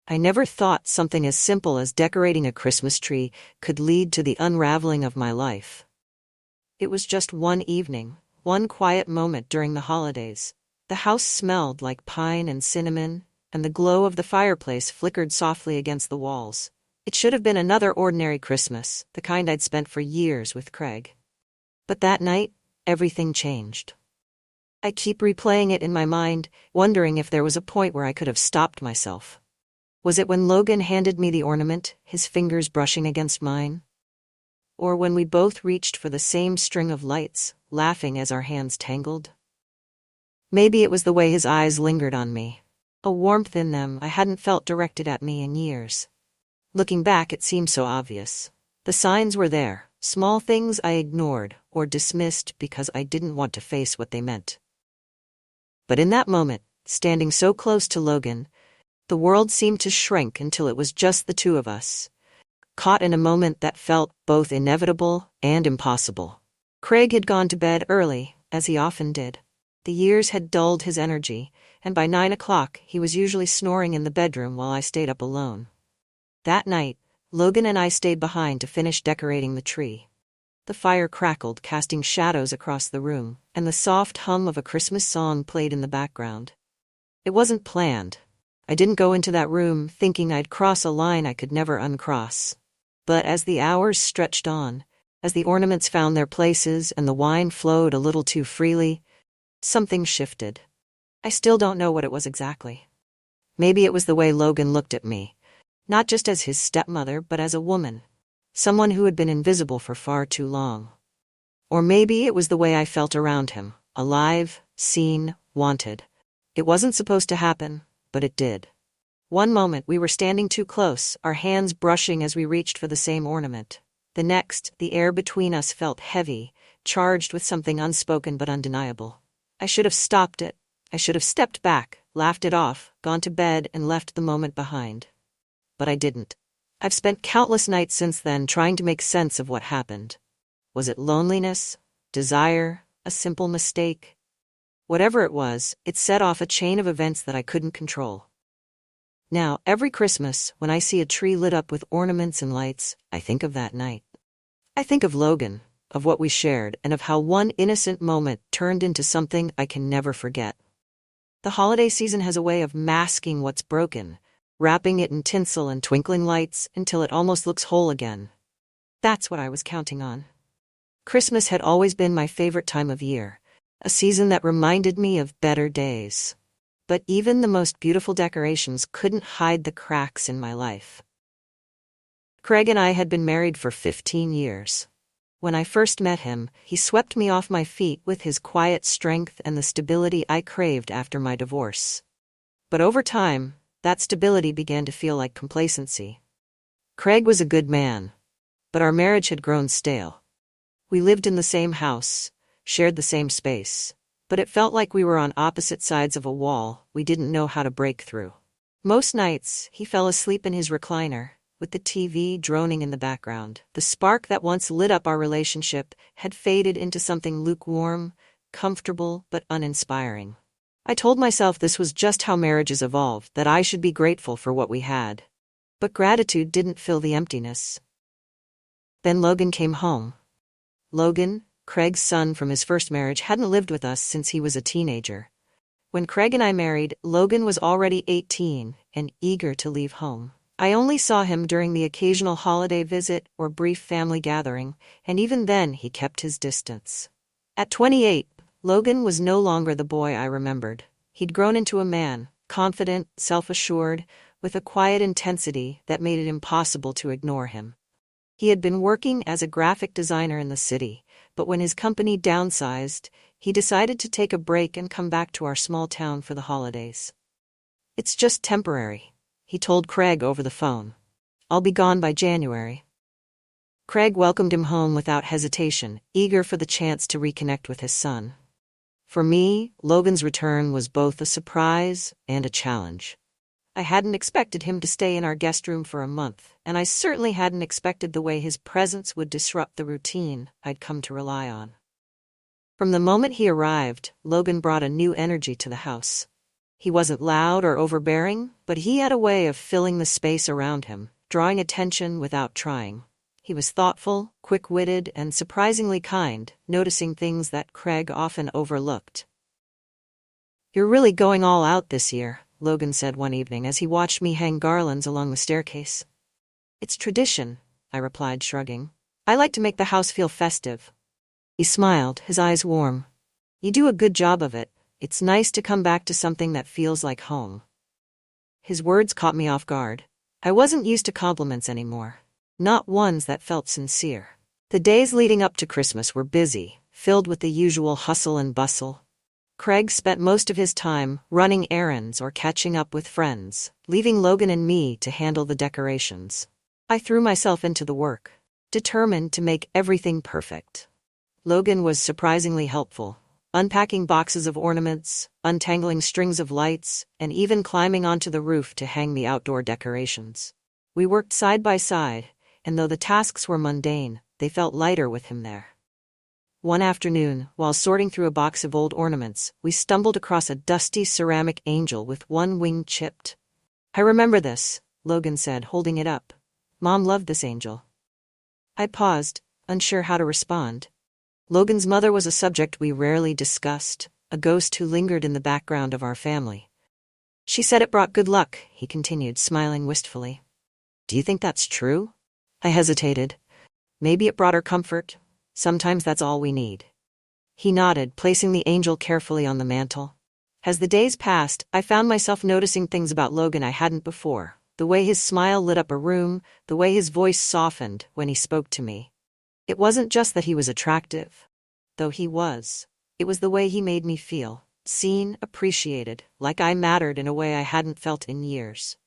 I never thought something as simple as decorating a Christmas tree could lead to the unraveling of my life. It was just one evening, one quiet moment during the holidays. The house smelled like pine and cinnamon, and the glow of the fireplace flickered softly against the walls. It should have been another ordinary Christmas, the kind I'd spent for years with Craig. But that night, everything changed. I keep replaying it in my mind, wondering if there was a point where I could have stopped myself. Was it when Logan handed me the ornament, his fingers brushing against mine? Or when we both reached for the same string of lights, laughing as our hands tangled? Maybe it was the way his eyes lingered on me, a warmth in them I hadn't felt directed at me in years. Looking back, it seemed so obvious. The signs were there, small things I ignored or dismissed because I didn't want to face what they meant. But in that moment, standing so close to Logan, the world seemed to shrink until it was just the two of us, caught in a moment that felt both inevitable and impossible. Craig had gone to bed early, as he often did. The years had dulled his energy, and by 9 o'clock he was usually snoring in the bedroom while I stayed up alone. That night, Logan and I stayed behind to finish decorating the tree. The fire crackled, casting shadows across the room, and the soft hum of a Christmas song played in the background. It wasn't planned. I didn't go into that room thinking I'd cross a line I could never uncross. But as the hours stretched on, as the ornaments found their places and the wine flowed a little too freely, something shifted. I still don't know what it was exactly. Maybe it was the way Logan looked at me, not just as his stepmother but as a woman, someone who had been invisible for far too long. Or maybe it was the way I felt around him, alive, seen, wanted. It wasn't supposed to happen, but it did. One moment we were standing too close, our hands brushing as we reached for the same ornament. The next, the air between us felt heavy, charged with something unspoken but undeniable. I should have stopped it. I should have stepped back, laughed it off, gone to bed and left the moment behind. But I didn't. I've spent countless nights since then trying to make sense of what happened. Was it loneliness? Desire? A simple mistake? Whatever it was, it set off a chain of events that I couldn't control. Now, every Christmas, when I see a tree lit up with ornaments and lights, I think of that night. I think of Logan, of what we shared, and of how one innocent moment turned into something I can never forget. The holiday season has a way of masking what's broken, wrapping it in tinsel and twinkling lights until it almost looks whole again. That's what I was counting on. Christmas had always been my favorite time of year, a season that reminded me of better days. But even the most beautiful decorations couldn't hide the cracks in my life. Craig and I had been married for 15 years. When I first met him, he swept me off my feet with his quiet strength and the stability I craved after my divorce. But over time, that stability began to feel like complacency. Craig was a good man, but our marriage had grown stale. We lived in the same house, shared the same space, but it felt like we were on opposite sides of a wall we didn't know how to break through. Most nights, he fell asleep in his recliner, with the TV droning in the background. The spark that once lit up our relationship had faded into something lukewarm, comfortable, but uninspiring. I told myself this was just how marriages evolve, that I should be grateful for what we had. But gratitude didn't fill the emptiness. Then Logan came home. Logan, Craig's son from his first marriage, hadn't lived with us since he was a teenager. When Craig and I married, Logan was already 18 and eager to leave home. I only saw him during the occasional holiday visit or brief family gathering, and even then he kept his distance. At 28, Logan was no longer the boy I remembered. He'd grown into a man, confident, self-assured, with a quiet intensity that made it impossible to ignore him. He had been working as a graphic designer in the city, but when his company downsized, he decided to take a break and come back to our small town for the holidays. "It's just temporary," he told Craig over the phone. "I'll be gone by January." Craig welcomed him home without hesitation, eager for the chance to reconnect with his son. For me, Logan's return was both a surprise and a challenge. I hadn't expected him to stay in our guest room for a month, and I certainly hadn't expected the way his presence would disrupt the routine I'd come to rely on. From the moment he arrived, Logan brought a new energy to the house. He wasn't loud or overbearing, but he had a way of filling the space around him, drawing attention without trying. He was thoughtful, quick-witted, and surprisingly kind, noticing things that Craig often overlooked. "You're really going all out this year," Logan said one evening as he watched me hang garlands along the staircase. "It's tradition," I replied, shrugging. "I like to make the house feel festive." He smiled, his eyes warm. "You do a good job of it. It's nice to come back to something that feels like home." His words caught me off guard. I wasn't used to compliments anymore. Not ones that felt sincere. The days leading up to Christmas were busy, filled with the usual hustle and bustle. Craig spent most of his time running errands or catching up with friends, leaving Logan and me to handle the decorations. I threw myself into the work, determined to make everything perfect. Logan was surprisingly helpful, unpacking boxes of ornaments, untangling strings of lights, and even climbing onto the roof to hang the outdoor decorations. We worked side by side, and though the tasks were mundane, they felt lighter with him there. One afternoon, while sorting through a box of old ornaments, we stumbled across a dusty ceramic angel with one wing chipped. "I remember this," Logan said, holding it up. "Mom loved this angel." I paused, unsure how to respond. Logan's mother was a subject we rarely discussed, a ghost who lingered in the background of our family. "She said it brought good luck," he continued, smiling wistfully. "Do you think that's true?" I hesitated. "Maybe it brought her comfort. Sometimes that's all we need." He nodded, placing the angel carefully on the mantel. As the days passed, I found myself noticing things about Logan I hadn't before. The way his smile lit up a room, the way his voice softened when he spoke to me. It wasn't just that he was attractive, though he was. It was the way he made me feel, seen, appreciated, like I mattered in a way I hadn't felt in years.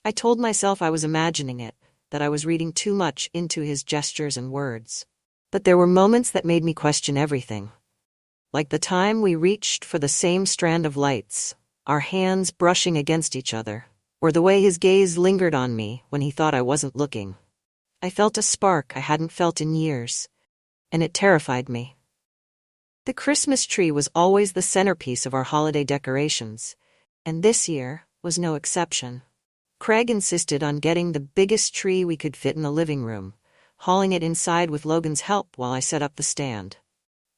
I told myself I was imagining it, that I was reading too much into his gestures and words. But there were moments that made me question everything. Like the time we reached for the same strand of lights, our hands brushing against each other, or the way his gaze lingered on me when he thought I wasn't looking. I felt a spark I hadn't felt in years, and it terrified me. The Christmas tree was always the centerpiece of our holiday decorations, and this year was no exception. Craig insisted on getting the biggest tree we could fit in the living room, hauling it inside with Logan's help while I set up the stand.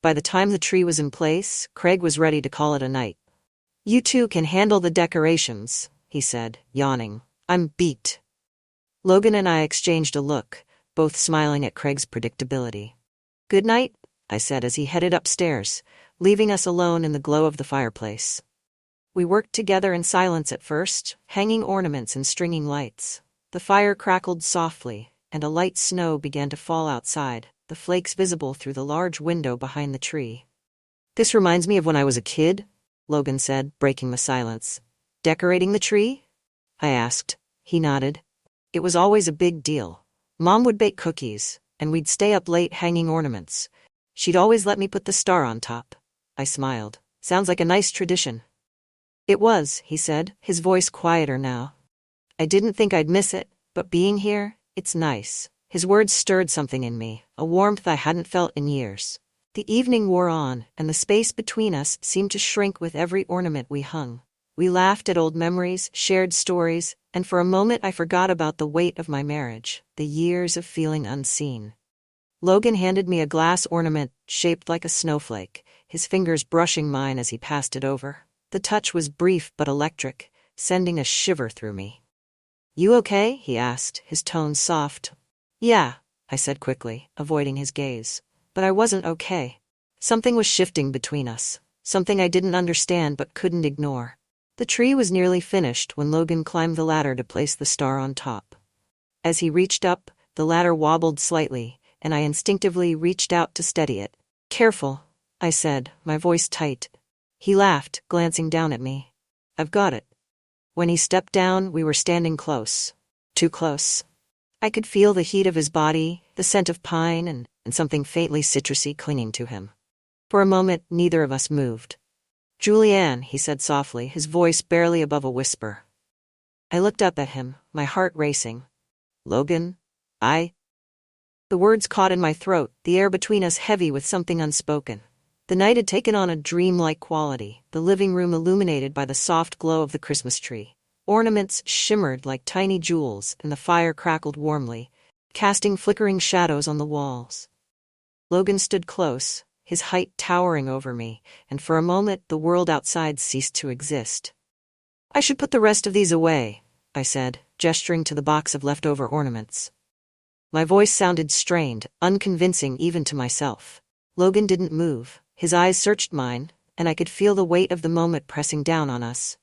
By the time the tree was in place, Craig was ready to call it a night. "You two can handle the decorations," he said, yawning. "I'm beat." Logan and I exchanged a look, both smiling at Craig's predictability. "Good night," I said as he headed upstairs, leaving us alone in the glow of the fireplace. We worked together in silence at first, hanging ornaments and stringing lights. The fire crackled softly, and a light snow began to fall outside, the flakes visible through the large window behind the tree. "This reminds me of when I was a kid," Logan said, breaking the silence. "Decorating the tree?" I asked. He nodded. "It was always a big deal. Mom would bake cookies, and we'd stay up late hanging ornaments. She'd always let me put the star on top." I smiled. "Sounds like a nice tradition." "It was," he said, his voice quieter now. "I didn't think I'd miss it, but being here, it's nice." His words stirred something in me, a warmth I hadn't felt in years. The evening wore on, and the space between us seemed to shrink with every ornament we hung. We laughed at old memories, shared stories, and for a moment I forgot about the weight of my marriage, the years of feeling unseen. Logan handed me a glass ornament shaped like a snowflake, his fingers brushing mine as he passed it over. The touch was brief but electric, sending a shiver through me. "You okay?" he asked, his tone soft. "Yeah," I said quickly, avoiding his gaze. But I wasn't okay. Something was shifting between us, something I didn't understand but couldn't ignore. The tree was nearly finished when Logan climbed the ladder to place the star on top. As he reached up, the ladder wobbled slightly, and I instinctively reached out to steady it. "Careful," I said, my voice tight. He laughed, glancing down at me. "I've got it." When he stepped down, we were standing close. Too close. I could feel the heat of his body, the scent of pine, and something faintly citrusy clinging to him. For a moment, neither of us moved. "Julianne," he said softly, his voice barely above a whisper. I looked up at him, my heart racing. "Logan? The words caught in my throat, the air between us heavy with something unspoken. The night had taken on a dreamlike quality, the living room illuminated by the soft glow of the Christmas tree. Ornaments shimmered like tiny jewels, and the fire crackled warmly, casting flickering shadows on the walls. Logan stood close, his height towering over me, and for a moment the world outside ceased to exist. "I should put the rest of these away," I said, gesturing to the box of leftover ornaments. My voice sounded strained, unconvincing even to myself. Logan didn't move. His eyes searched mine, and I could feel the weight of the moment pressing down on us.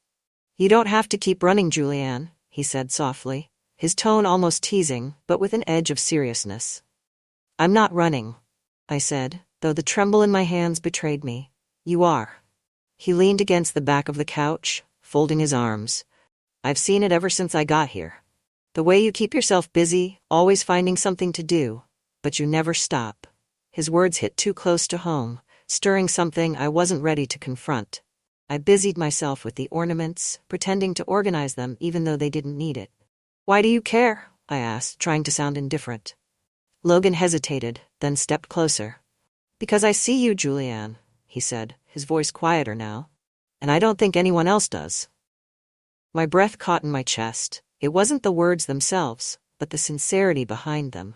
"You don't have to keep running, Julianne," he said softly, his tone almost teasing, but with an edge of seriousness. "I'm not running," I said, though the tremble in my hands betrayed me. "You are." He leaned against the back of the couch, folding his arms. "I've seen it ever since I got here. The way you keep yourself busy, always finding something to do, but you never stop." His words hit too close to home, stirring something I wasn't ready to confront. I busied myself with the ornaments, pretending to organize them even though they didn't need it. "Why do you care?" I asked, trying to sound indifferent. Logan hesitated, then stepped closer. "Because I see you, Julianne," he said, his voice quieter now. "And I don't think anyone else does." My breath caught in my chest. It wasn't the words themselves, but the sincerity behind them.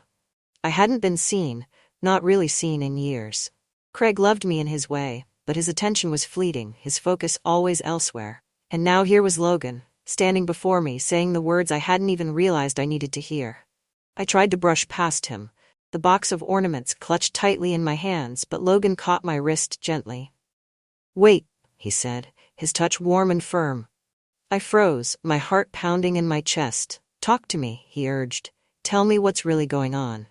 I hadn't been seen, not really seen in years. Craig loved me in his way, but his attention was fleeting, his focus always elsewhere. And now here was Logan, standing before me, saying the words I hadn't even realized I needed to hear. I tried to brush past him, the box of ornaments clutched tightly in my hands, but Logan caught my wrist gently. "Wait," he said, his touch warm and firm. I froze, my heart pounding in my chest. "Talk to me," he urged. "Tell me what's really going on."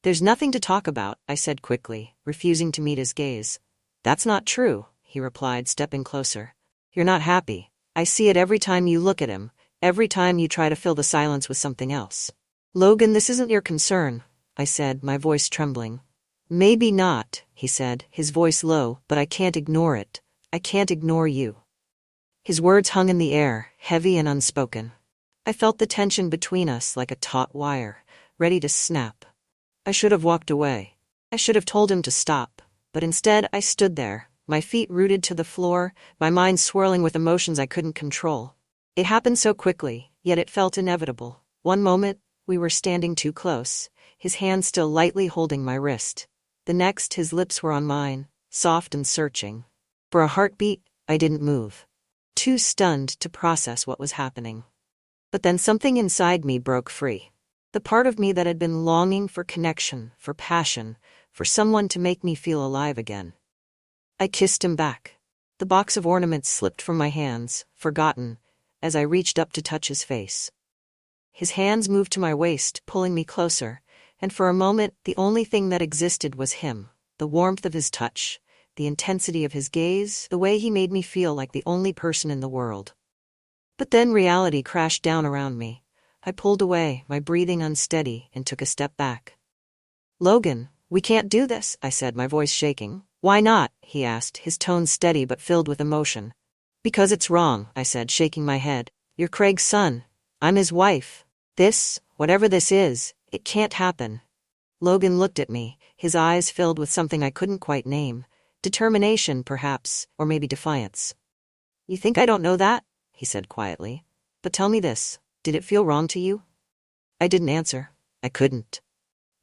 "There's nothing to talk about," I said quickly, refusing to meet his gaze. "That's not true," he replied, stepping closer. "You're not happy. I see it every time you look at him, every time you try to fill the silence with something else." "Logan, this isn't your concern," I said, my voice trembling. "Maybe not," he said, his voice low, "but I can't ignore it. I can't ignore you." His words hung in the air, heavy and unspoken. I felt the tension between us like a taut wire, ready to snap. I should have walked away. I should have told him to stop, but instead I stood there, my feet rooted to the floor, my mind swirling with emotions I couldn't control. It happened so quickly, yet it felt inevitable. One moment, we were standing too close, his hand still lightly holding my wrist. The next, his lips were on mine, soft and searching. For a heartbeat, I didn't move, too stunned to process what was happening. But then something inside me broke free. The part of me that had been longing for connection, for passion, for someone to make me feel alive again. I kissed him back. The box of ornaments slipped from my hands, forgotten, as I reached up to touch his face. His hands moved to my waist, pulling me closer, and for a moment the only thing that existed was him, the warmth of his touch, the intensity of his gaze, the way he made me feel like the only person in the world. But then reality crashed down around me. I pulled away, my breathing unsteady, and took a step back. "Logan, we can't do this," I said, my voice shaking. "Why not?" he asked, his tone steady but filled with emotion. "Because it's wrong," I said, shaking my head. "You're Craig's son. I'm his wife. This, whatever this is, it can't happen." Logan looked at me, his eyes filled with something I couldn't quite name. Determination, perhaps, or maybe defiance. "You think I don't know that?" he said quietly. "But tell me this, did it feel wrong to you?" I didn't answer. I couldn't.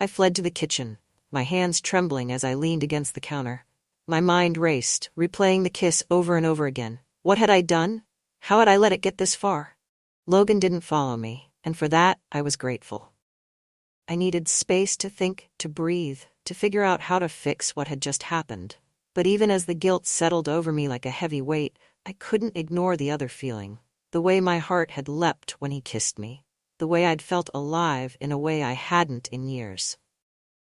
I fled to the kitchen, my hands trembling as I leaned against the counter. My mind raced, replaying the kiss over and over again. What had I done? How had I let it get this far? Logan didn't follow me, and for that, I was grateful. I needed space to think, to breathe, to figure out how to fix what had just happened. But even as the guilt settled over me like a heavy weight, I couldn't ignore the other feeling. The way my heart had leapt when he kissed me. The way I'd felt alive in a way I hadn't in years.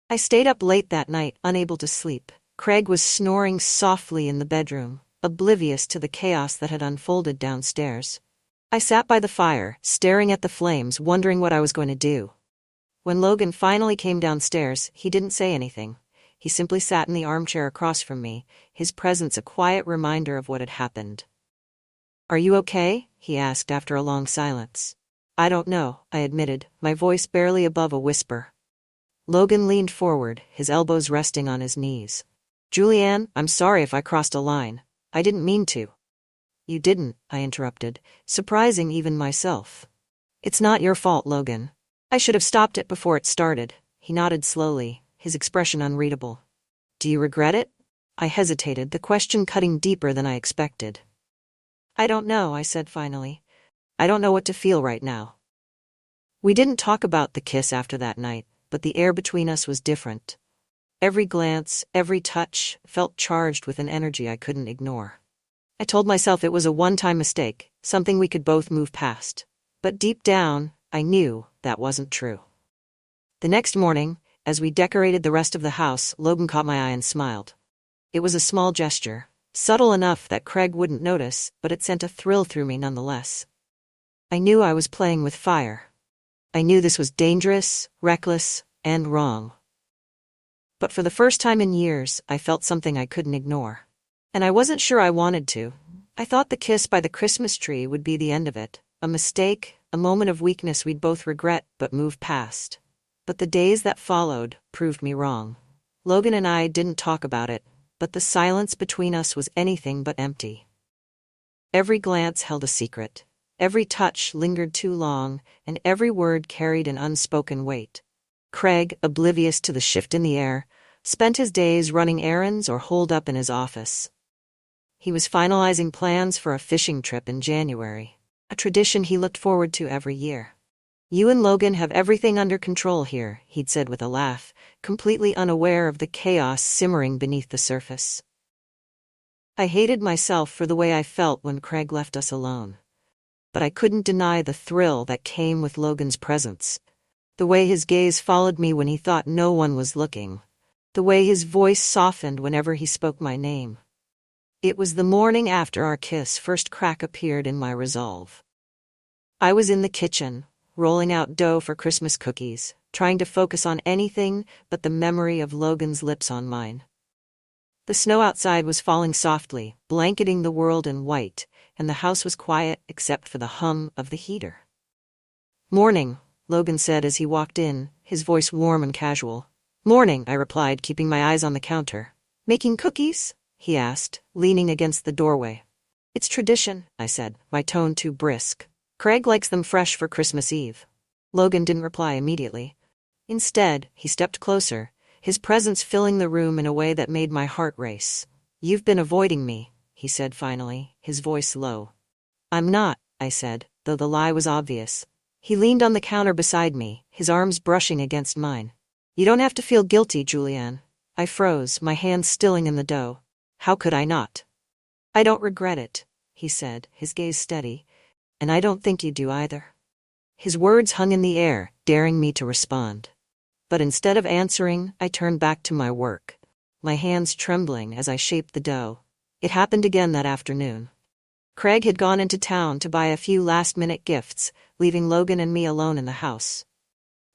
I stayed up late that night, unable to sleep. Craig was snoring softly in the bedroom, oblivious to the chaos that had unfolded downstairs. I sat by the fire, staring at the flames, wondering what I was going to do. When Logan finally came downstairs, he didn't say anything. He simply sat in the armchair across from me, his presence a quiet reminder of what had happened. "Are you okay?" he asked after a long silence. "I don't know," I admitted, my voice barely above a whisper. Logan leaned forward, his elbows resting on his knees. Julianne, I'm sorry if I crossed a line. I didn't mean to. You didn't, I interrupted, surprising even myself. It's not your fault, Logan. I should have stopped it before it started. He nodded slowly, his expression unreadable. Do you regret it? I hesitated, the question cutting deeper than I expected. I don't know, I said finally. I don't know what to feel right now. We didn't talk about the kiss after that night, but the air between us was different. Every glance, every touch, felt charged with an energy I couldn't ignore. I told myself it was a one-time mistake, something we could both move past. But deep down, I knew that wasn't true. The next morning, as we decorated the rest of the house, Logan caught my eye and smiled. It was a small gesture, subtle enough that Craig wouldn't notice, but it sent a thrill through me nonetheless. I knew I was playing with fire. I knew this was dangerous, reckless, and wrong. But for the first time in years, I felt something I couldn't ignore. And I wasn't sure I wanted to. I thought the kiss by the Christmas tree would be the end of it. A mistake, a moment of weakness we'd both regret but move past. But the days that followed proved me wrong. Logan and I didn't talk about it, but the silence between us was anything but empty. Every glance held a secret. Every touch lingered too long, and every word carried an unspoken weight. Craig, oblivious to the shift in the air, spent his days running errands or holed up in his office. He was finalizing plans for a fishing trip in January, a tradition he looked forward to every year. You and Logan have everything under control here, he'd said with a laugh, completely unaware of the chaos simmering beneath the surface. I hated myself for the way I felt when Craig left us alone. But I couldn't deny the thrill that came with Logan's presence. The way his gaze followed me when he thought no one was looking. The way his voice softened whenever he spoke my name. It was the morning after our kiss first crack appeared in my resolve. I was in the kitchen, rolling out dough for Christmas cookies, trying to focus on anything but the memory of Logan's lips on mine. The snow outside was falling softly, blanketing the world in white, and the house was quiet except for the hum of the heater. Morning, Logan said as he walked in, his voice warm and casual. Morning, I replied, keeping my eyes on the counter. Making cookies? He asked, leaning against the doorway. It's tradition, I said, my tone too brisk. Craig likes them fresh for Christmas Eve. Logan didn't reply immediately. Instead, he stepped closer, his presence filling the room in a way that made my heart race. You've been avoiding me, he said finally, his voice low. I'm not, I said, though the lie was obvious. He leaned on the counter beside me, his arms brushing against mine. You don't have to feel guilty, Julianne. I froze, my hands stilling in the dough. How could I not? I don't regret it, he said, his gaze steady. And I don't think you do either. His words hung in the air, daring me to respond. But instead of answering, I turned back to my work, my hands trembling as I shaped the dough. It happened again that afternoon. Craig had gone into town to buy a few last-minute gifts, leaving Logan and me alone in the house.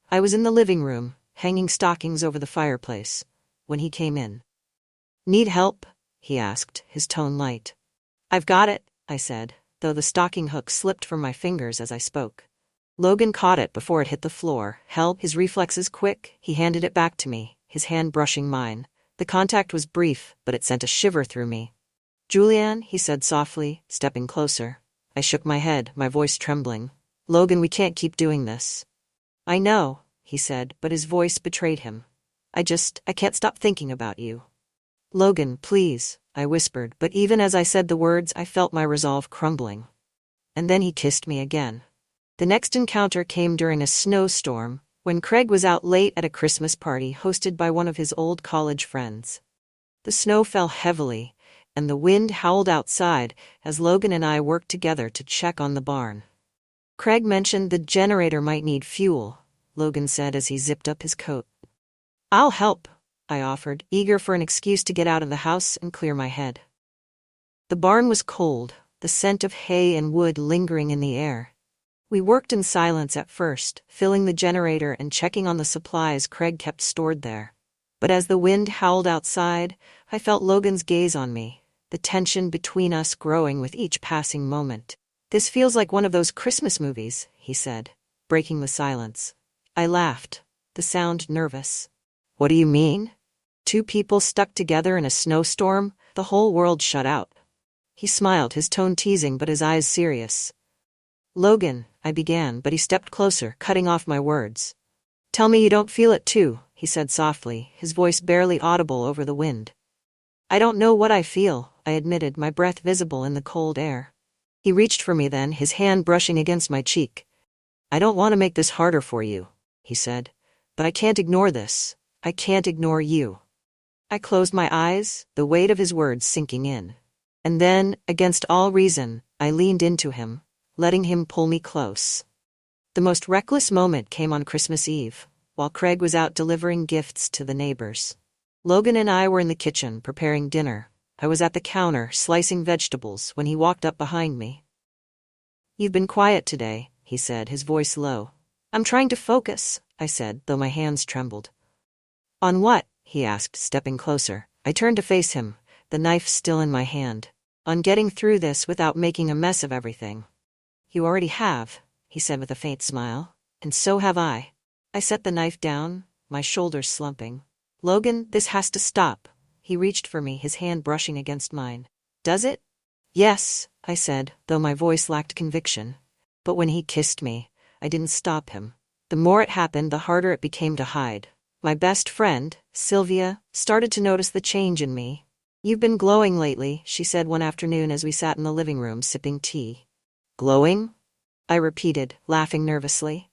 I was in the living room, hanging stockings over the fireplace, when he came in. Need help? He asked, his tone light. I've got it, I said, though the stocking hook slipped from my fingers as I spoke. Logan caught it before it hit the floor. Help, his reflexes quick, he handed it back to me, his hand brushing mine. The contact was brief, but it sent a shiver through me. Julianne, he said softly, stepping closer. I shook my head, my voice trembling. Logan, we can't keep doing this. I know, he said, but his voice betrayed him. I can't stop thinking about you. Logan, please, I whispered, but even as I said the words, I felt my resolve crumbling. And then he kissed me again. The next encounter came during a snowstorm, when Craig was out late at a Christmas party hosted by one of his old college friends. The snow fell heavily, and the wind howled outside as Logan and I worked together to check on the barn. Craig mentioned the generator might need fuel, Logan said as he zipped up his coat. I'll help, I offered, eager for an excuse to get out of the house and clear my head. The barn was cold, the scent of hay and wood lingering in the air. We worked in silence at first, filling the generator and checking on the supplies Craig kept stored there. But as the wind howled outside, I felt Logan's gaze on me, the tension between us growing with each passing moment. This feels like one of those Christmas movies, he said, breaking the silence. I laughed, the sound nervous. What do you mean? Two people stuck together in a snowstorm, the whole world shut out. He smiled, his tone teasing but his eyes serious. Logan, I began, but he stepped closer, cutting off my words. Tell me you don't feel it too, he said softly, his voice barely audible over the wind. I don't know what I feel, I admitted, my breath visible in the cold air. He reached for me then, his hand brushing against my cheek. I don't want to make this harder for you, he said, but I can't ignore this. I can't ignore you. I closed my eyes, the weight of his words sinking in. And then, against all reason, I leaned into him, letting him pull me close. The most reckless moment came on Christmas Eve, while Craig was out delivering gifts to the neighbors. Logan and I were in the kitchen preparing dinner. I was at the counter slicing vegetables when he walked up behind me. You've been quiet today, he said, his voice low. I'm trying to focus, I said, though my hands trembled. On what? He asked, stepping closer. I turned to face him, the knife still in my hand. On getting through this without making a mess of everything. You already have, he said with a faint smile. And so have I. I set the knife down, my shoulders slumping. Logan, this has to stop. He reached for me, his hand brushing against mine. Does it? Yes, I said, though my voice lacked conviction. But when he kissed me, I didn't stop him. The more it happened, the harder it became to hide. My best friend, Sylvia, started to notice the change in me. You've been glowing lately, she said one afternoon as we sat in the living room sipping tea. Glowing? I repeated, laughing nervously.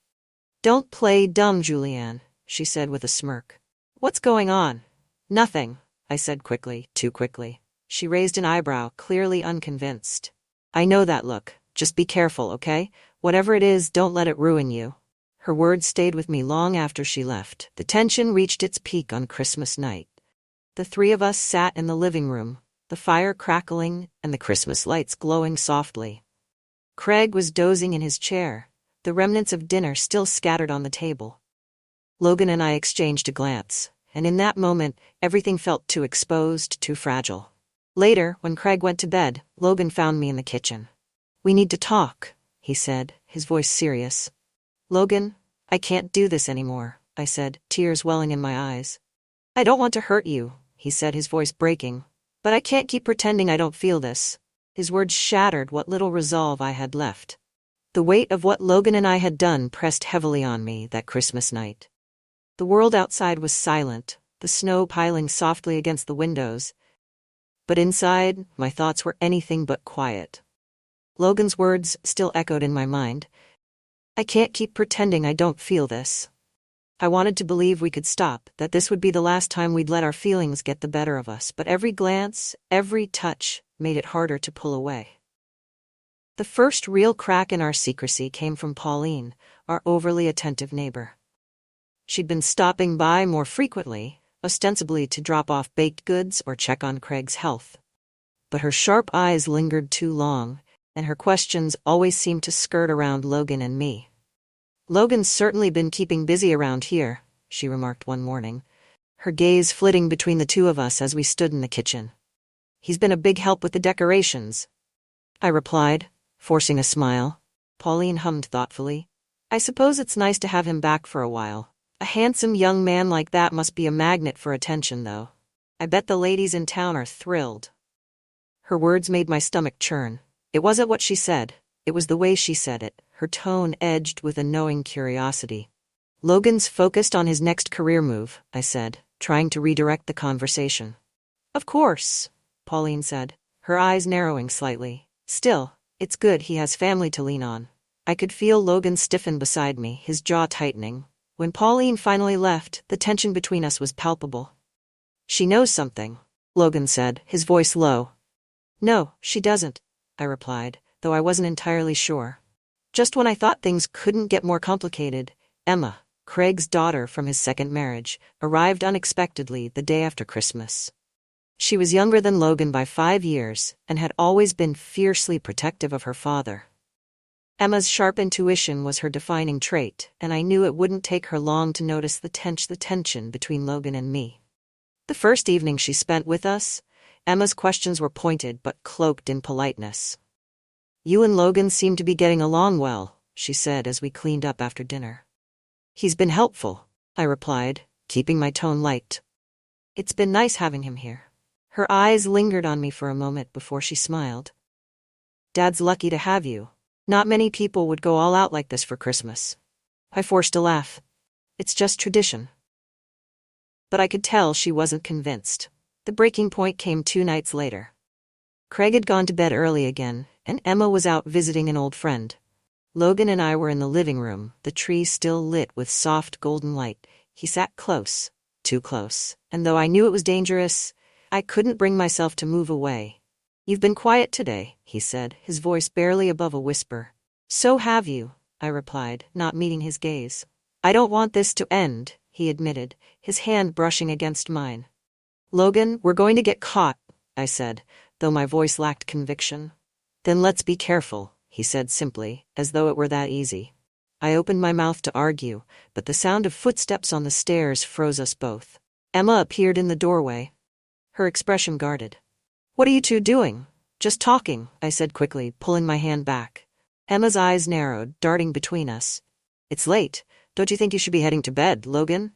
Don't play dumb, Julianne, she said with a smirk. What's going on? Nothing, I said quickly, too quickly. She raised an eyebrow, clearly unconvinced. I know that look. Just be careful, okay? Whatever it is, don't let it ruin you. Her words stayed with me long after she left. The tension reached its peak on Christmas night. The three of us sat in the living room, the fire crackling and the Christmas lights glowing softly. Craig was dozing in his chair, the remnants of dinner still scattered on the table. Logan and I exchanged a glance, and in that moment, everything felt too exposed, too fragile. Later, when Craig went to bed, Logan found me in the kitchen. We need to talk, he said, his voice serious. Logan, I can't do this anymore, I said, tears welling in my eyes. I don't want to hurt you, he said, his voice breaking. But I can't keep pretending I don't feel this. His words shattered what little resolve I had left. The weight of what Logan and I had done pressed heavily on me that Christmas night. The world outside was silent, the snow piling softly against the windows. But inside, my thoughts were anything but quiet. Logan's words still echoed in my mind. I can't keep pretending I don't feel this. I wanted to believe we could stop, that this would be the last time we'd let our feelings get the better of us, but every glance, every touch, made it harder to pull away. The first real crack in our secrecy came from Pauline, our overly attentive neighbor. She'd been stopping by more frequently, ostensibly to drop off baked goods or check on Craig's health. But her sharp eyes lingered too long, and her questions always seemed to skirt around Logan and me. Logan's certainly been keeping busy around here, she remarked one morning, her gaze flitting between the two of us as we stood in the kitchen. He's been a big help with the decorations, I replied, forcing a smile. Pauline hummed thoughtfully. I suppose it's nice to have him back for a while. A handsome young man like that must be a magnet for attention, though. I bet the ladies in town are thrilled. Her words made my stomach churn. It wasn't what she said. It was the way she said it, her tone edged with a knowing curiosity. Logan's focused on his next career move, I said, trying to redirect the conversation. Of course, Pauline said, her eyes narrowing slightly. Still, it's good he has family to lean on. I could feel Logan stiffen beside me, his jaw tightening. When Pauline finally left, the tension between us was palpable. She knows something, Logan said, his voice low. No, she doesn't, I replied, though I wasn't entirely sure. Just when I thought things couldn't get more complicated, Emma, Craig's daughter from his second marriage, arrived unexpectedly the day after Christmas. She was younger than Logan by 5 years and had always been fiercely protective of her father. Emma's sharp intuition was her defining trait, and I knew it wouldn't take her long to notice the tension between Logan and me. The first evening she spent with us, Emma's questions were pointed but cloaked in politeness. You and Logan seem to be getting along well, she said as we cleaned up after dinner. He's been helpful, I replied, keeping my tone light. It's been nice having him here. Her eyes lingered on me for a moment before she smiled. Dad's lucky to have you. Not many people would go all out like this for Christmas. I forced a laugh. It's just tradition. But I could tell she wasn't convinced. The breaking point came 2 nights later. Craig had gone to bed early again, and Emma was out visiting an old friend. Logan and I were in the living room, the tree still lit with soft golden light. He sat close, too close, and though I knew it was dangerous, I couldn't bring myself to move away. "You've been quiet today," he said, his voice barely above a whisper. "So have you," I replied, not meeting his gaze. "I don't want this to end," he admitted, his hand brushing against mine. "Logan, we're going to get caught," I said, though my voice lacked conviction. "Then let's be careful," he said simply, as though it were that easy. I opened my mouth to argue, but the sound of footsteps on the stairs froze us both. Emma appeared in the doorway, her expression guarded. "What are you two doing?" "Just talking," I said quickly, pulling my hand back. Emma's eyes narrowed, darting between us. "It's late. Don't you think you should be heading to bed, Logan?"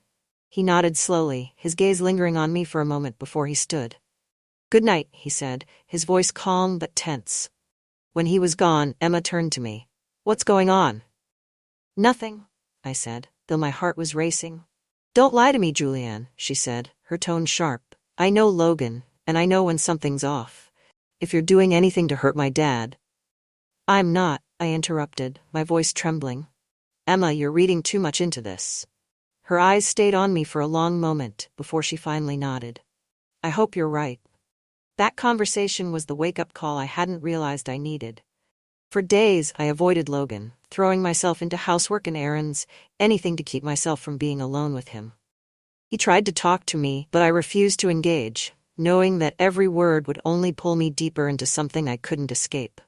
He nodded slowly, his gaze lingering on me for a moment before he stood. "Good night," he said, his voice calm but tense. When he was gone, Emma turned to me. "What's going on?" "Nothing," I said, though my heart was racing. "Don't lie to me, Julianne," she said, her tone sharp. "I know Logan, and I know when something's off. If you're doing anything to hurt my dad—" "I'm not," I interrupted, my voice trembling. "Emma, you're reading too much into this." Her eyes stayed on me for a long moment before she finally nodded. "I hope you're right." That conversation was the wake-up call I hadn't realized I needed. For days, I avoided Logan, throwing myself into housework and errands, anything to keep myself from being alone with him. He tried to talk to me, but I refused to engage, knowing that every word would only pull me deeper into something I couldn't escape.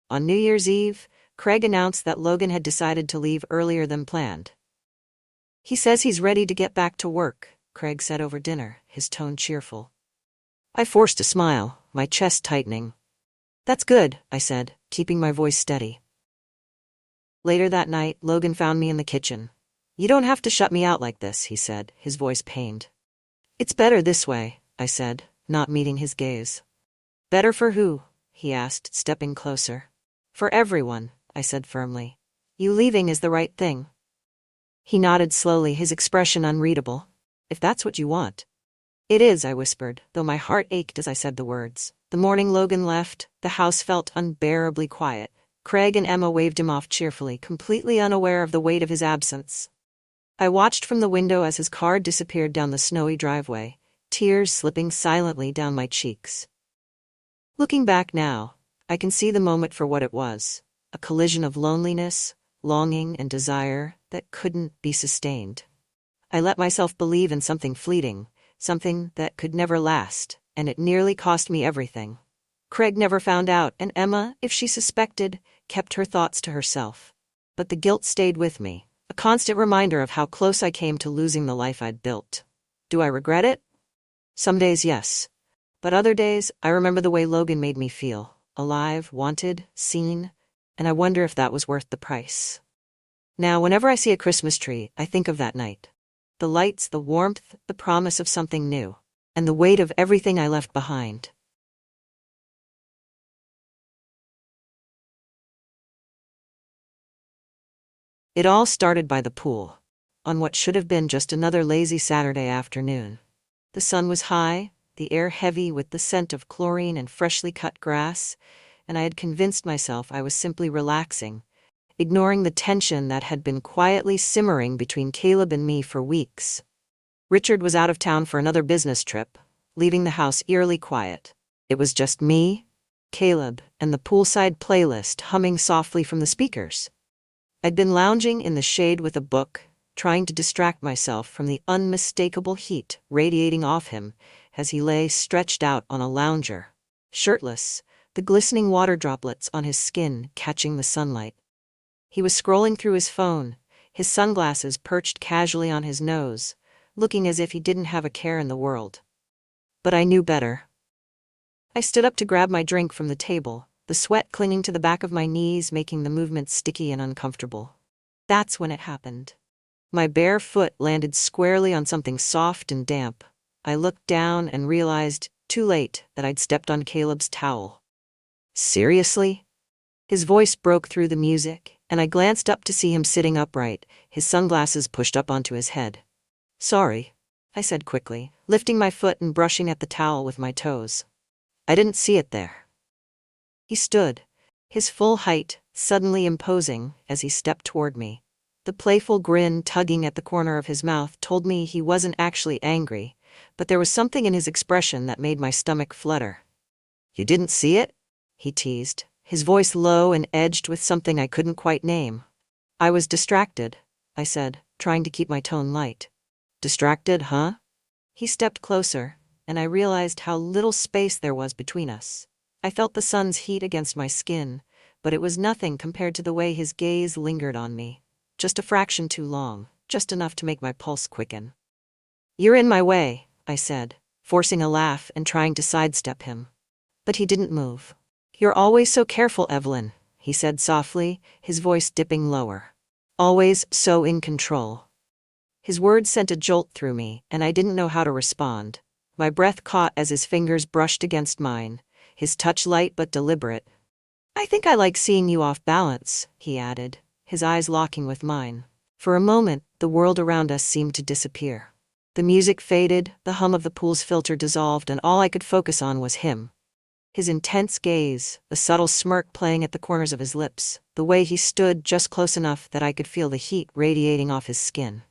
On New Year's Eve, Craig announced that Logan had decided to leave earlier than planned. "He says he's ready to get back to work," Craig said over dinner, his tone cheerful. I forced a smile, my chest tightening. "That's good," I said, keeping my voice steady. Later that night, Logan found me in the kitchen. "You don't have to shut me out like this," he said, his voice pained. "It's better this way," I said, not meeting his gaze. "Better for who?" he asked, stepping closer. "For everyone," I said firmly. "You leaving is the right thing." He nodded slowly, his expression unreadable. "If that's what you want." "It is," I whispered, though my heart ached as I said the words. The morning Logan left, the house felt unbearably quiet. Craig and Emma waved him off cheerfully, completely unaware of the weight of his absence. I watched from the window as his car disappeared down the snowy driveway, tears slipping silently down my cheeks. Looking back now, I can see the moment for what it was, a collision of loneliness, longing, and desire that couldn't be sustained. I let myself believe in something fleeting, something that could never last, and it nearly cost me everything. Craig never found out, and Emma, if she suspected, kept her thoughts to herself. But the guilt stayed with me, a constant reminder of how close I came to losing the life I'd built. Do I regret it? Some days, yes. But other days, I remember the way Logan made me feel, alive, wanted, seen, and I wonder if that was worth the price. Now, whenever I see a Christmas tree, I think of that night. The lights, the warmth, the promise of something new, and the weight of everything I left behind. It all started by the pool, on what should have been just another lazy Saturday afternoon. The sun was high, the air heavy with the scent of chlorine and freshly cut grass, and I had convinced myself I was simply relaxing, ignoring the tension that had been quietly simmering between Caleb and me for weeks. Richard was out of town for another business trip, leaving the house eerily quiet. It was just me, Caleb, and the poolside playlist humming softly from the speakers. I'd been lounging in the shade with a book, trying to distract myself from the unmistakable heat radiating off him as he lay stretched out on a lounger, shirtless, the glistening water droplets on his skin catching the sunlight. He was scrolling through his phone, his sunglasses perched casually on his nose, looking as if he didn't have a care in the world. But I knew better. I stood up to grab my drink from the table, the sweat clinging to the back of my knees, making the movement sticky and uncomfortable. That's when it happened. My bare foot landed squarely on something soft and damp. I looked down and realized, too late, that I'd stepped on Caleb's towel. Seriously? His voice broke through the music, and I glanced up to see him sitting upright, his sunglasses pushed up onto his head. Sorry, I said quickly, lifting my foot and brushing at the towel with my toes. I didn't see it there. He stood, his full height suddenly imposing as he stepped toward me. The playful grin tugging at the corner of his mouth told me he wasn't actually angry, but there was something in his expression that made my stomach flutter. You didn't see it? He teased, his voice low and edged with something I couldn't quite name. I was distracted, I said, trying to keep my tone light. Distracted, huh? He stepped closer, and I realized how little space there was between us. I felt the sun's heat against my skin, but it was nothing compared to the way his gaze lingered on me. Just a fraction too long, just enough to make my pulse quicken. You're in my way, I said, forcing a laugh and trying to sidestep him. But he didn't move. You're always so careful, Evelyn, he said softly, his voice dipping lower. Always so in control. His words sent a jolt through me, and I didn't know how to respond. My breath caught as his fingers brushed against mine, his touch light but deliberate. I think I like seeing you off balance, he added, his eyes locking with mine. For a moment, the world around us seemed to disappear. The music faded, the hum of the pool's filter dissolved, and all I could focus on was him. His intense gaze, the subtle smirk playing at the corners of his lips, the way he stood just close enough that I could feel the heat radiating off his skin.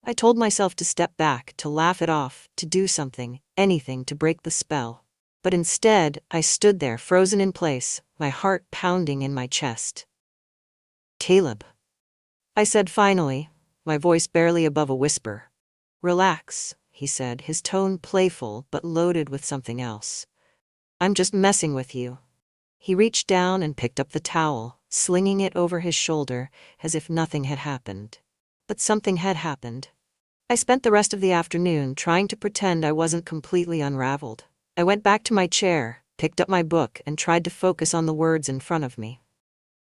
I told myself to step back, to laugh it off, to do something, anything to break the spell. But instead, I stood there frozen in place, my heart pounding in my chest. Caleb, I said finally, my voice barely above a whisper. Relax, he said, his tone playful but loaded with something else. I'm just messing with you. He reached down and picked up the towel, slinging it over his shoulder, as if nothing had happened. But something had happened. I spent the rest of the afternoon trying to pretend I wasn't completely unraveled. I went back to my chair, picked up my book, and tried to focus on the words in front of me.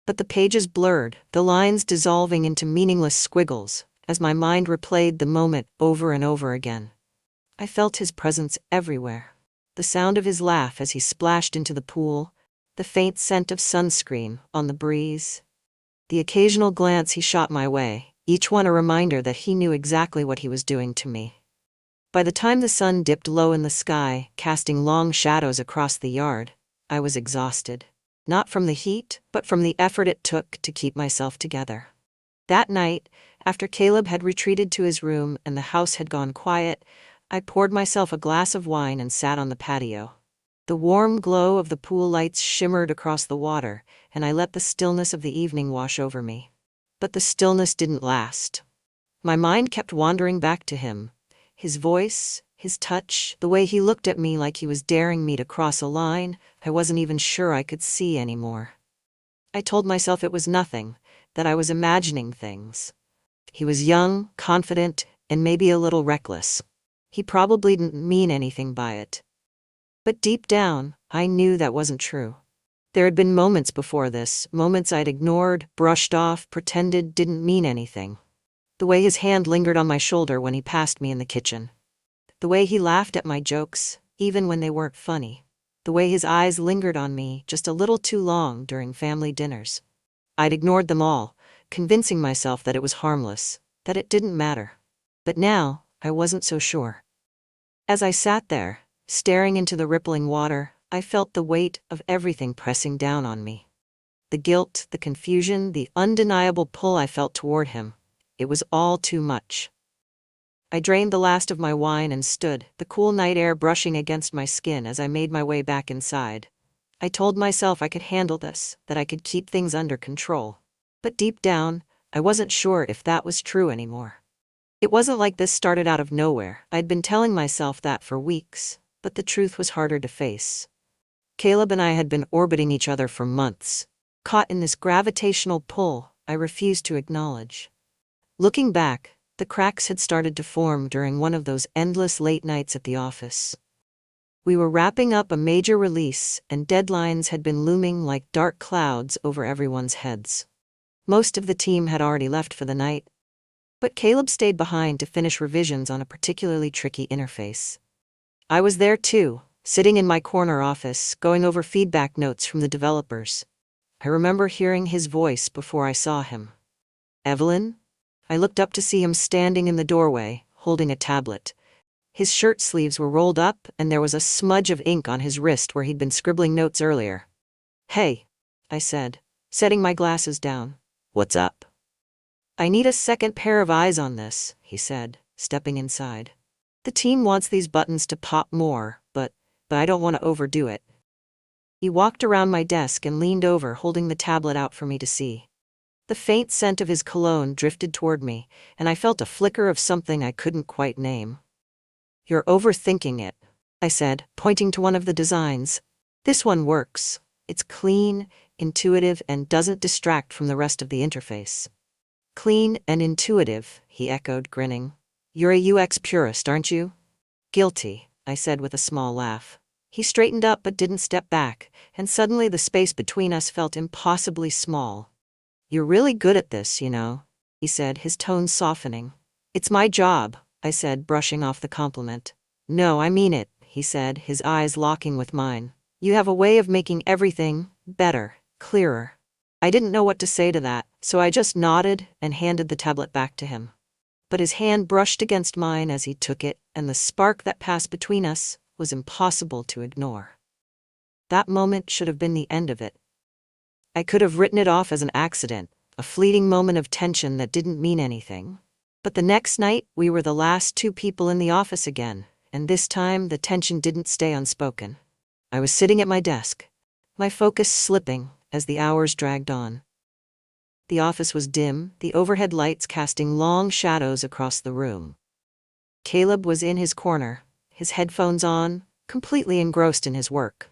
But the pages blurred, the lines dissolving into meaningless squiggles, as my mind replayed the moment over and over again. I felt his presence everywhere. The sound of his laugh as he splashed into the pool, the faint scent of sunscreen on the breeze, the occasional glance he shot my way, each one a reminder that he knew exactly what he was doing to me. By the time the sun dipped low in the sky, casting long shadows across the yard, I was exhausted. Not from the heat, but from the effort it took to keep myself together. That night, after Caleb had retreated to his room and the house had gone quiet, I poured myself a glass of wine and sat on the patio. The warm glow of the pool lights shimmered across the water, and I let the stillness of the evening wash over me. But the stillness didn't last. My mind kept wandering back to him. His voice, his touch, the way he looked at me like he was daring me to cross a line I wasn't even sure I could see anymore. I told myself it was nothing, that I was imagining things. He was young, confident, and maybe a little reckless. He probably didn't mean anything by it. But deep down, I knew that wasn't true. There had been moments before this, moments I'd ignored, brushed off, pretended didn't mean anything. The way his hand lingered on my shoulder when he passed me in the kitchen. The way he laughed at my jokes, even when they weren't funny. The way his eyes lingered on me just a little too long during family dinners. I'd ignored them all, convincing myself that it was harmless, that it didn't matter. But now, I wasn't so sure. As I sat there, staring into the rippling water, I felt the weight of everything pressing down on me. The guilt, the confusion, the undeniable pull I felt toward him. It was all too much. I drained the last of my wine and stood, the cool night air brushing against my skin as I made my way back inside. I told myself I could handle this, that I could keep things under control. But deep down, I wasn't sure if that was true anymore. It wasn't like this started out of nowhere. I'd been telling myself that for weeks, but the truth was harder to face. Caleb and I had been orbiting each other for months, caught in this gravitational pull I refused to acknowledge. Looking back, the cracks had started to form during one of those endless late nights at the office. We were wrapping up a major release, and deadlines had been looming like dark clouds over everyone's heads. Most of the team had already left for the night, but Caleb stayed behind to finish revisions on a particularly tricky interface. I was there too, sitting in my corner office, going over feedback notes from the developers. I remember hearing his voice before I saw him. Evelyn? I looked up to see him standing in the doorway, holding a tablet. His shirt sleeves were rolled up, and there was a smudge of ink on his wrist where he'd been scribbling notes earlier. Hey, I said, setting my glasses down. What's up? I need a second pair of eyes on this, he said, stepping inside. The team wants these buttons to pop more, but I don't want to overdo it. He walked around my desk and leaned over, holding the tablet out for me to see. The faint scent of his cologne drifted toward me, and I felt a flicker of something I couldn't quite name. You're overthinking it, I said, pointing to one of the designs. This one works. It's clean, intuitive, and doesn't distract from the rest of the interface. Clean and intuitive, he echoed, grinning. You're a UX purist, aren't you? Guilty, I said with a small laugh. He straightened up but didn't step back, and suddenly the space between us felt impossibly small. You're really good at this, you know, he said, his tone softening. It's my job, I said, brushing off the compliment. No, I mean it, he said, his eyes locking with mine. You have a way of making everything better, clearer. I didn't know what to say to that, so I just nodded and handed the tablet back to him. But his hand brushed against mine as he took it, and the spark that passed between us was impossible to ignore. That moment should have been the end of it. I could have written it off as an accident, a fleeting moment of tension that didn't mean anything. But the next night, we were the last two people in the office again, and this time the tension didn't stay unspoken. I was sitting at my desk, my focus slipping as the hours dragged on. The office was dim, the overhead lights casting long shadows across the room. Caleb was in his corner, his headphones on, completely engrossed in his work.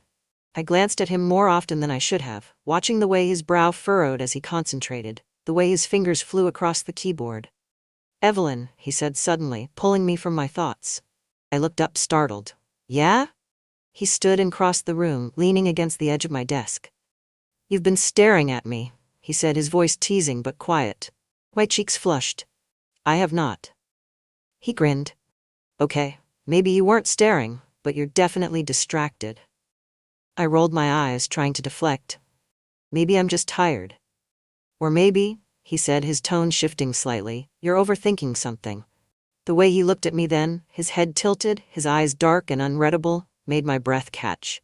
I glanced at him more often than I should have, watching the way his brow furrowed as he concentrated, the way his fingers flew across the keyboard. Evelyn, he said suddenly, pulling me from my thoughts. I looked up, startled. Yeah? He stood and crossed the room, leaning against the edge of my desk. You've been staring at me, he said, his voice teasing but quiet. My cheeks flushed. I have not. He grinned. Okay, maybe you weren't staring, but you're definitely distracted. I rolled my eyes, trying to deflect. Maybe I'm just tired. Or maybe, he said, his tone shifting slightly, you're overthinking something. The way he looked at me then, his head tilted, his eyes dark and unreadable, made my breath catch.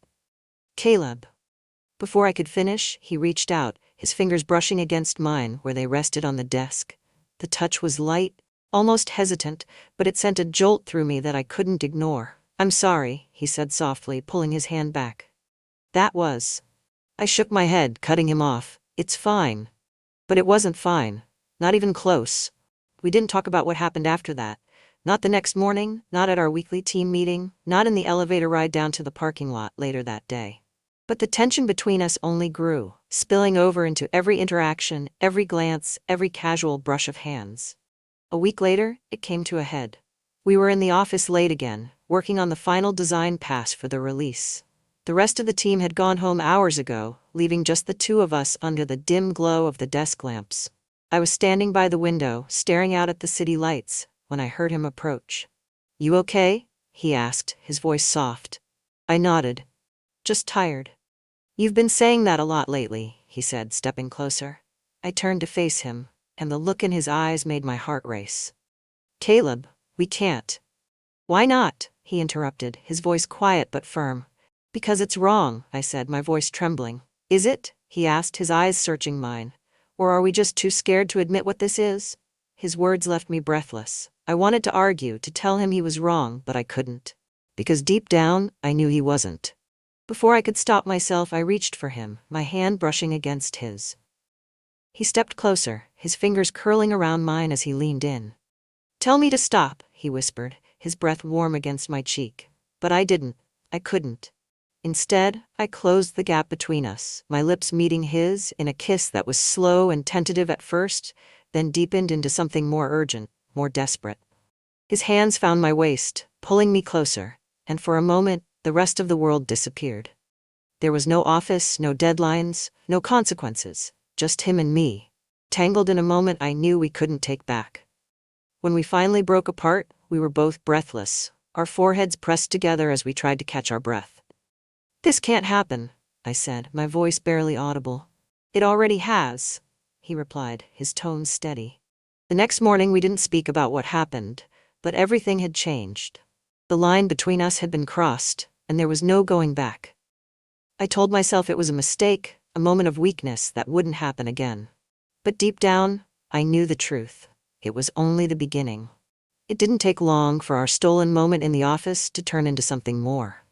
Caleb. Before I could finish, he reached out, his fingers brushing against mine where they rested on the desk. The touch was light, almost hesitant, but it sent a jolt through me that I couldn't ignore. I'm sorry, he said softly, pulling his hand back. That was. I shook my head, cutting him off. It's fine. But it wasn't fine. Not even close. We didn't talk about what happened after that. Not the next morning, not at our weekly team meeting, not in the elevator ride down to the parking lot later that day. But the tension between us only grew, spilling over into every interaction, every glance, every casual brush of hands. A week later, it came to a head. We were in the office late again, working on the final design pass for the release. The rest of the team had gone home hours ago, leaving just the two of us under the dim glow of the desk lamps. I was standing by the window, staring out at the city lights, when I heard him approach. You okay? He asked, his voice soft. I nodded. Just tired. You've been saying that a lot lately, he said, stepping closer. I turned to face him, and the look in his eyes made my heart race. Caleb, we can't. Why not? He interrupted, his voice quiet but firm. Because it's wrong, I said, my voice trembling. Is it? He asked, his eyes searching mine. Or are we just too scared to admit what this is? His words left me breathless. I wanted to argue, to tell him he was wrong, but I couldn't. Because deep down, I knew he wasn't. Before I could stop myself, I reached for him, my hand brushing against his. He stepped closer, his fingers curling around mine as he leaned in. Tell me to stop, he whispered, his breath warm against my cheek. But I didn't. I couldn't. Instead, I closed the gap between us, my lips meeting his in a kiss that was slow and tentative at first, then deepened into something more urgent, more desperate. His hands found my waist, pulling me closer, and for a moment, the rest of the world disappeared. There was no office, no deadlines, no consequences, just him and me, tangled in a moment I knew we couldn't take back. When we finally broke apart, we were both breathless, our foreheads pressed together as we tried to catch our breath. "This can't happen," I said, my voice barely audible. "It already has," he replied, his tone steady. The next morning we didn't speak about what happened, but everything had changed. The line between us had been crossed, and there was no going back. I told myself it was a mistake, a moment of weakness that wouldn't happen again. But deep down, I knew the truth. It was only the beginning. It didn't take long for our stolen moment in the office to turn into something more.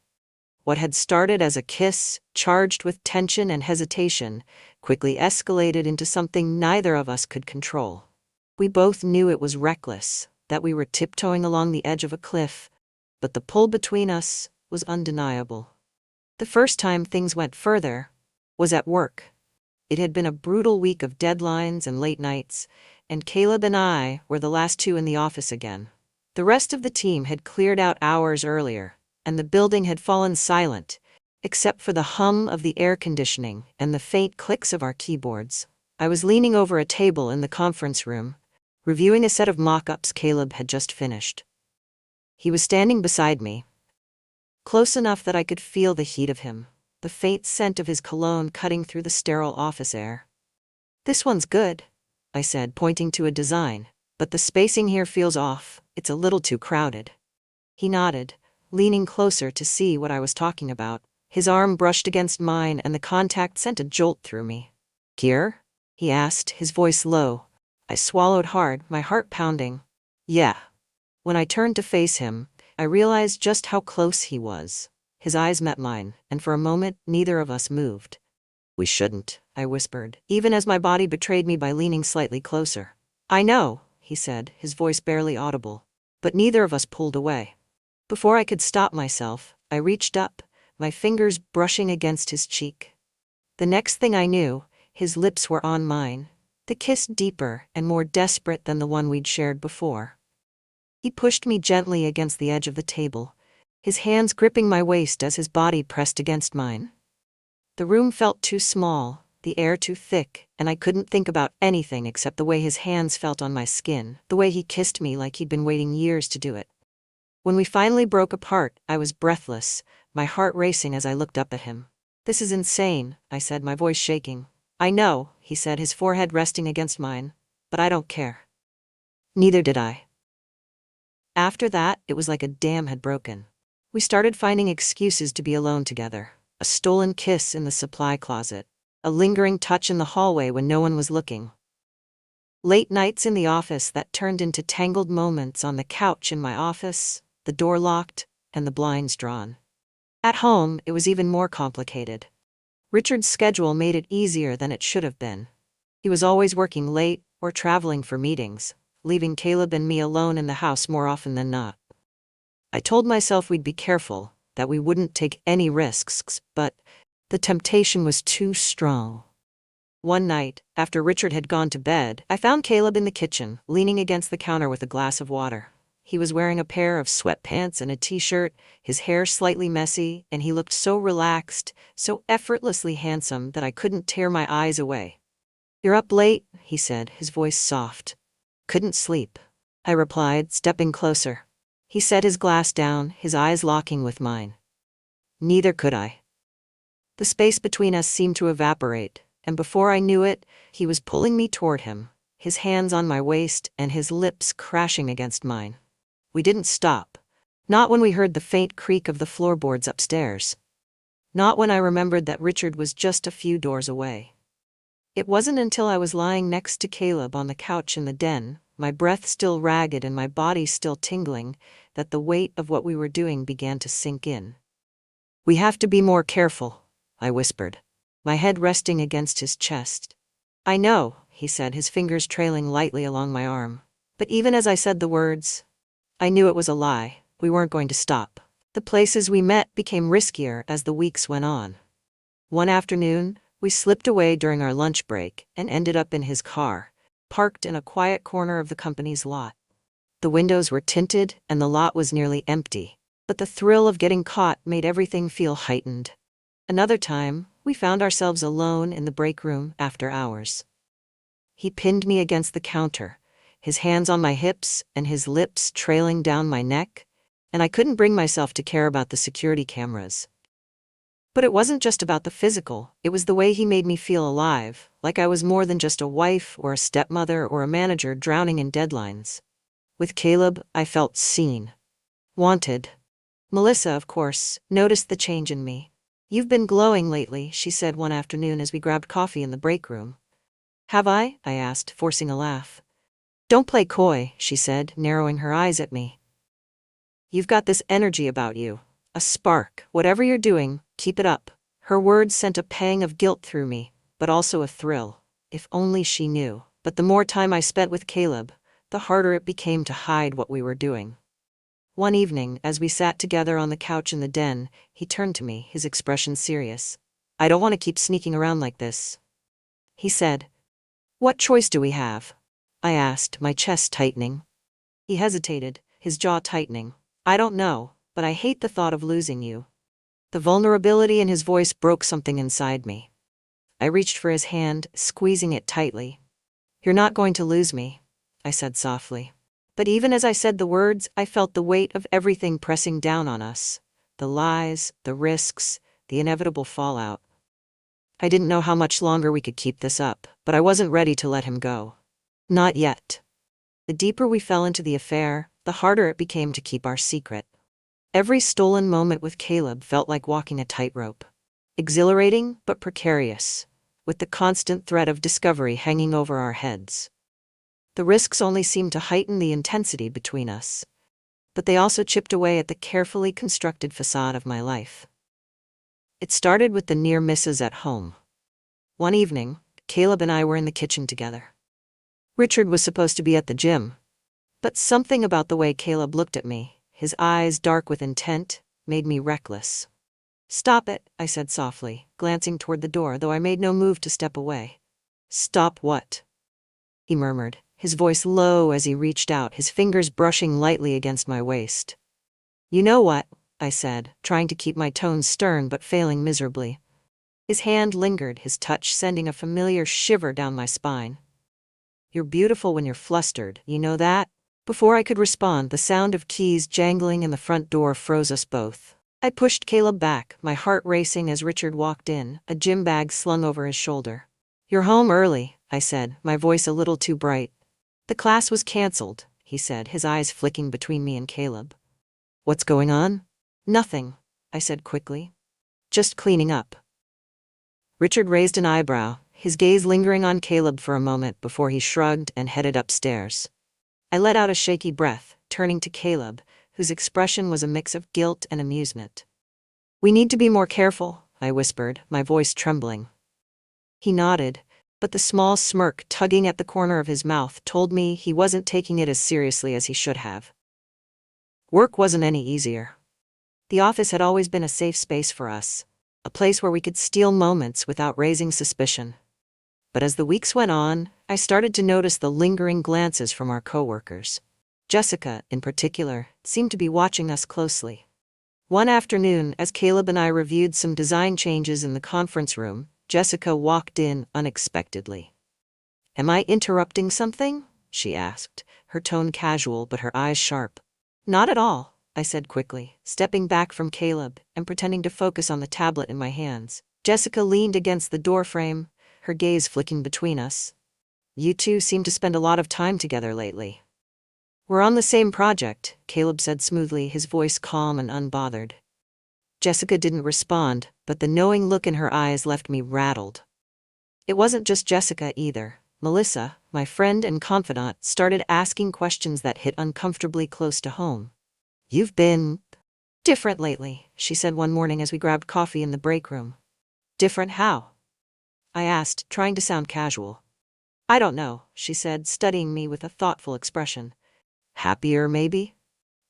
What had started as a kiss, charged with tension and hesitation, quickly escalated into something neither of us could control. We both knew it was reckless, that we were tiptoeing along the edge of a cliff, but the pull between us was undeniable. The first time things went further was at work. It had been a brutal week of deadlines and late nights, and Caleb and I were the last two in the office again. The rest of the team had cleared out hours earlier, and the building had fallen silent, except for the hum of the air conditioning and the faint clicks of our keyboards. I was leaning over a table in the conference room, reviewing a set of mock-ups Caleb had just finished. He was standing beside me, close enough that I could feel the heat of him, the faint scent of his cologne cutting through the sterile office air. "This one's good," I said, pointing to a design, "but the spacing here feels off. It's a little too crowded." He nodded, leaning closer to see what I was talking about. His arm brushed against mine and the contact sent a jolt through me. "Here?" he asked, his voice low. I swallowed hard, my heart pounding. "Yeah." When I turned to face him, I realized just how close he was. His eyes met mine, and for a moment, neither of us moved. "We shouldn't," I whispered, even as my body betrayed me by leaning slightly closer. "I know," he said, his voice barely audible. But neither of us pulled away. Before I could stop myself, I reached up, my fingers brushing against his cheek. The next thing I knew, his lips were on mine, the kiss deeper and more desperate than the one we'd shared before. He pushed me gently against the edge of the table, his hands gripping my waist as his body pressed against mine. The room felt too small, the air too thick, and I couldn't think about anything except the way his hands felt on my skin, the way he kissed me like he'd been waiting years to do it. When we finally broke apart, I was breathless, my heart racing as I looked up at him. "This is insane," I said, my voice shaking. "I know," he said, his forehead resting against mine, "but I don't care." Neither did I. After that, it was like a dam had broken. We started finding excuses to be alone together. A stolen kiss in the supply closet, a lingering touch in the hallway when no one was looking. Late nights in the office that turned into tangled moments on the couch in my office, the door locked, and the blinds drawn. At home, it was even more complicated. Richard's schedule made it easier than it should have been. He was always working late or traveling for meetings, leaving Caleb and me alone in the house more often than not. I told myself we'd be careful, that we wouldn't take any risks, but the temptation was too strong. One night, after Richard had gone to bed, I found Caleb in the kitchen, leaning against the counter with a glass of water. He was wearing a pair of sweatpants and a t-shirt, his hair slightly messy, and he looked so relaxed, so effortlessly handsome that I couldn't tear my eyes away. "You're up late," he said, his voice soft. "Couldn't sleep," I replied, stepping closer. He set his glass down, his eyes locking with mine. Neither could I. The space between us seemed to evaporate, and before I knew it, he was pulling me toward him, his hands on my waist and his lips crashing against mine. We didn't stop. Not when we heard the faint creak of the floorboards upstairs. Not when I remembered that Richard was just a few doors away. It wasn't until I was lying next to Caleb on the couch in the den, my breath still ragged and my body still tingling, that the weight of what we were doing began to sink in. "We have to be more careful," I whispered, my head resting against his chest. "I know," he said, his fingers trailing lightly along my arm. But even as I said the words, I knew it was a lie. We weren't going to stop. The places we met became riskier as the weeks went on. One afternoon, we slipped away during our lunch break and ended up in his car, parked in a quiet corner of the company's lot. The windows were tinted and the lot was nearly empty, but the thrill of getting caught made everything feel heightened. Another time, we found ourselves alone in the break room after hours. He pinned me against the counter, his hands on my hips and his lips trailing down my neck, and I couldn't bring myself to care about the security cameras. But it wasn't just about the physical, it was the way he made me feel alive, like I was more than just a wife or a stepmother or a manager drowning in deadlines. With Caleb, I felt seen. Wanted. Melissa, of course, noticed the change in me. "You've been glowing lately," she said one afternoon as we grabbed coffee in the break room. "Have I?" I asked, forcing a laugh. "Don't play coy," she said, narrowing her eyes at me. "You've got this energy about you. A spark. Whatever you're doing, keep it up." Her words sent a pang of guilt through me, but also a thrill. If only she knew. But the more time I spent with Caleb, the harder it became to hide what we were doing. One evening, as we sat together on the couch in the den, he turned to me, his expression serious. "I don't want to keep sneaking around like this," he said. "What choice do we have?" I asked, my chest tightening. He hesitated, his jaw tightening. "I don't know, but I hate the thought of losing you." The vulnerability in his voice broke something inside me. I reached for his hand, squeezing it tightly. "You're not going to lose me," I said softly. But even as I said the words, I felt the weight of everything pressing down on us. The lies, the risks, the inevitable fallout. I didn't know how much longer we could keep this up, but I wasn't ready to let him go. Not yet. The deeper we fell into the affair, the harder it became to keep our secret. Every stolen moment with Caleb felt like walking a tightrope. Exhilarating, but precarious, with the constant threat of discovery hanging over our heads. The risks only seemed to heighten the intensity between us, but they also chipped away at the carefully constructed facade of my life. It started with the near misses at home. One evening, Caleb and I were in the kitchen together. Richard was supposed to be at the gym, but something about the way Caleb looked at me, his eyes dark with intent, made me reckless. "Stop it," I said softly, glancing toward the door, though I made no move to step away. "Stop what?" he murmured, his voice low as he reached out, his fingers brushing lightly against my waist. "You know what?" I said, trying to keep my tone stern but failing miserably. His hand lingered, his touch sending a familiar shiver down my spine. "You're beautiful when you're flustered, you know that?" Before I could respond, the sound of keys jangling in the front door froze us both. I pushed Caleb back, my heart racing as Richard walked in, a gym bag slung over his shoulder. "You're home early," I said, my voice a little too bright. "The class was canceled," he said, his eyes flicking between me and Caleb. "What's going on?" "Nothing," I said quickly. "Just cleaning up." Richard raised an eyebrow, his gaze lingering on Caleb for a moment before he shrugged and headed upstairs. I let out a shaky breath, turning to Caleb, whose expression was a mix of guilt and amusement. "We need to be more careful," I whispered, my voice trembling. He nodded, but the small smirk tugging at the corner of his mouth told me he wasn't taking it as seriously as he should have. Work wasn't any easier. The office had always been a safe space for us, a place where we could steal moments without raising suspicion. But as the weeks went on, I started to notice the lingering glances from our coworkers. Jessica, in particular, seemed to be watching us closely. One afternoon, as Caleb and I reviewed some design changes in the conference room, Jessica walked in unexpectedly. "Am I interrupting something?" she asked, her tone casual but her eyes sharp. "Not at all," I said quickly, stepping back from Caleb and pretending to focus on the tablet in my hands. Jessica leaned against the doorframe, her gaze flicking between us. "You two seem to spend a lot of time together lately." "We're on the same project," Caleb said smoothly, his voice calm and unbothered. Jessica didn't respond, but the knowing look in her eyes left me rattled. It wasn't just Jessica either. Melissa, my friend and confidant, started asking questions that hit uncomfortably close to home. "You've been different lately," she said one morning as we grabbed coffee in the break room. "Different how?" I asked, trying to sound casual. "I don't know," she said, studying me with a thoughtful expression. "Happier, maybe?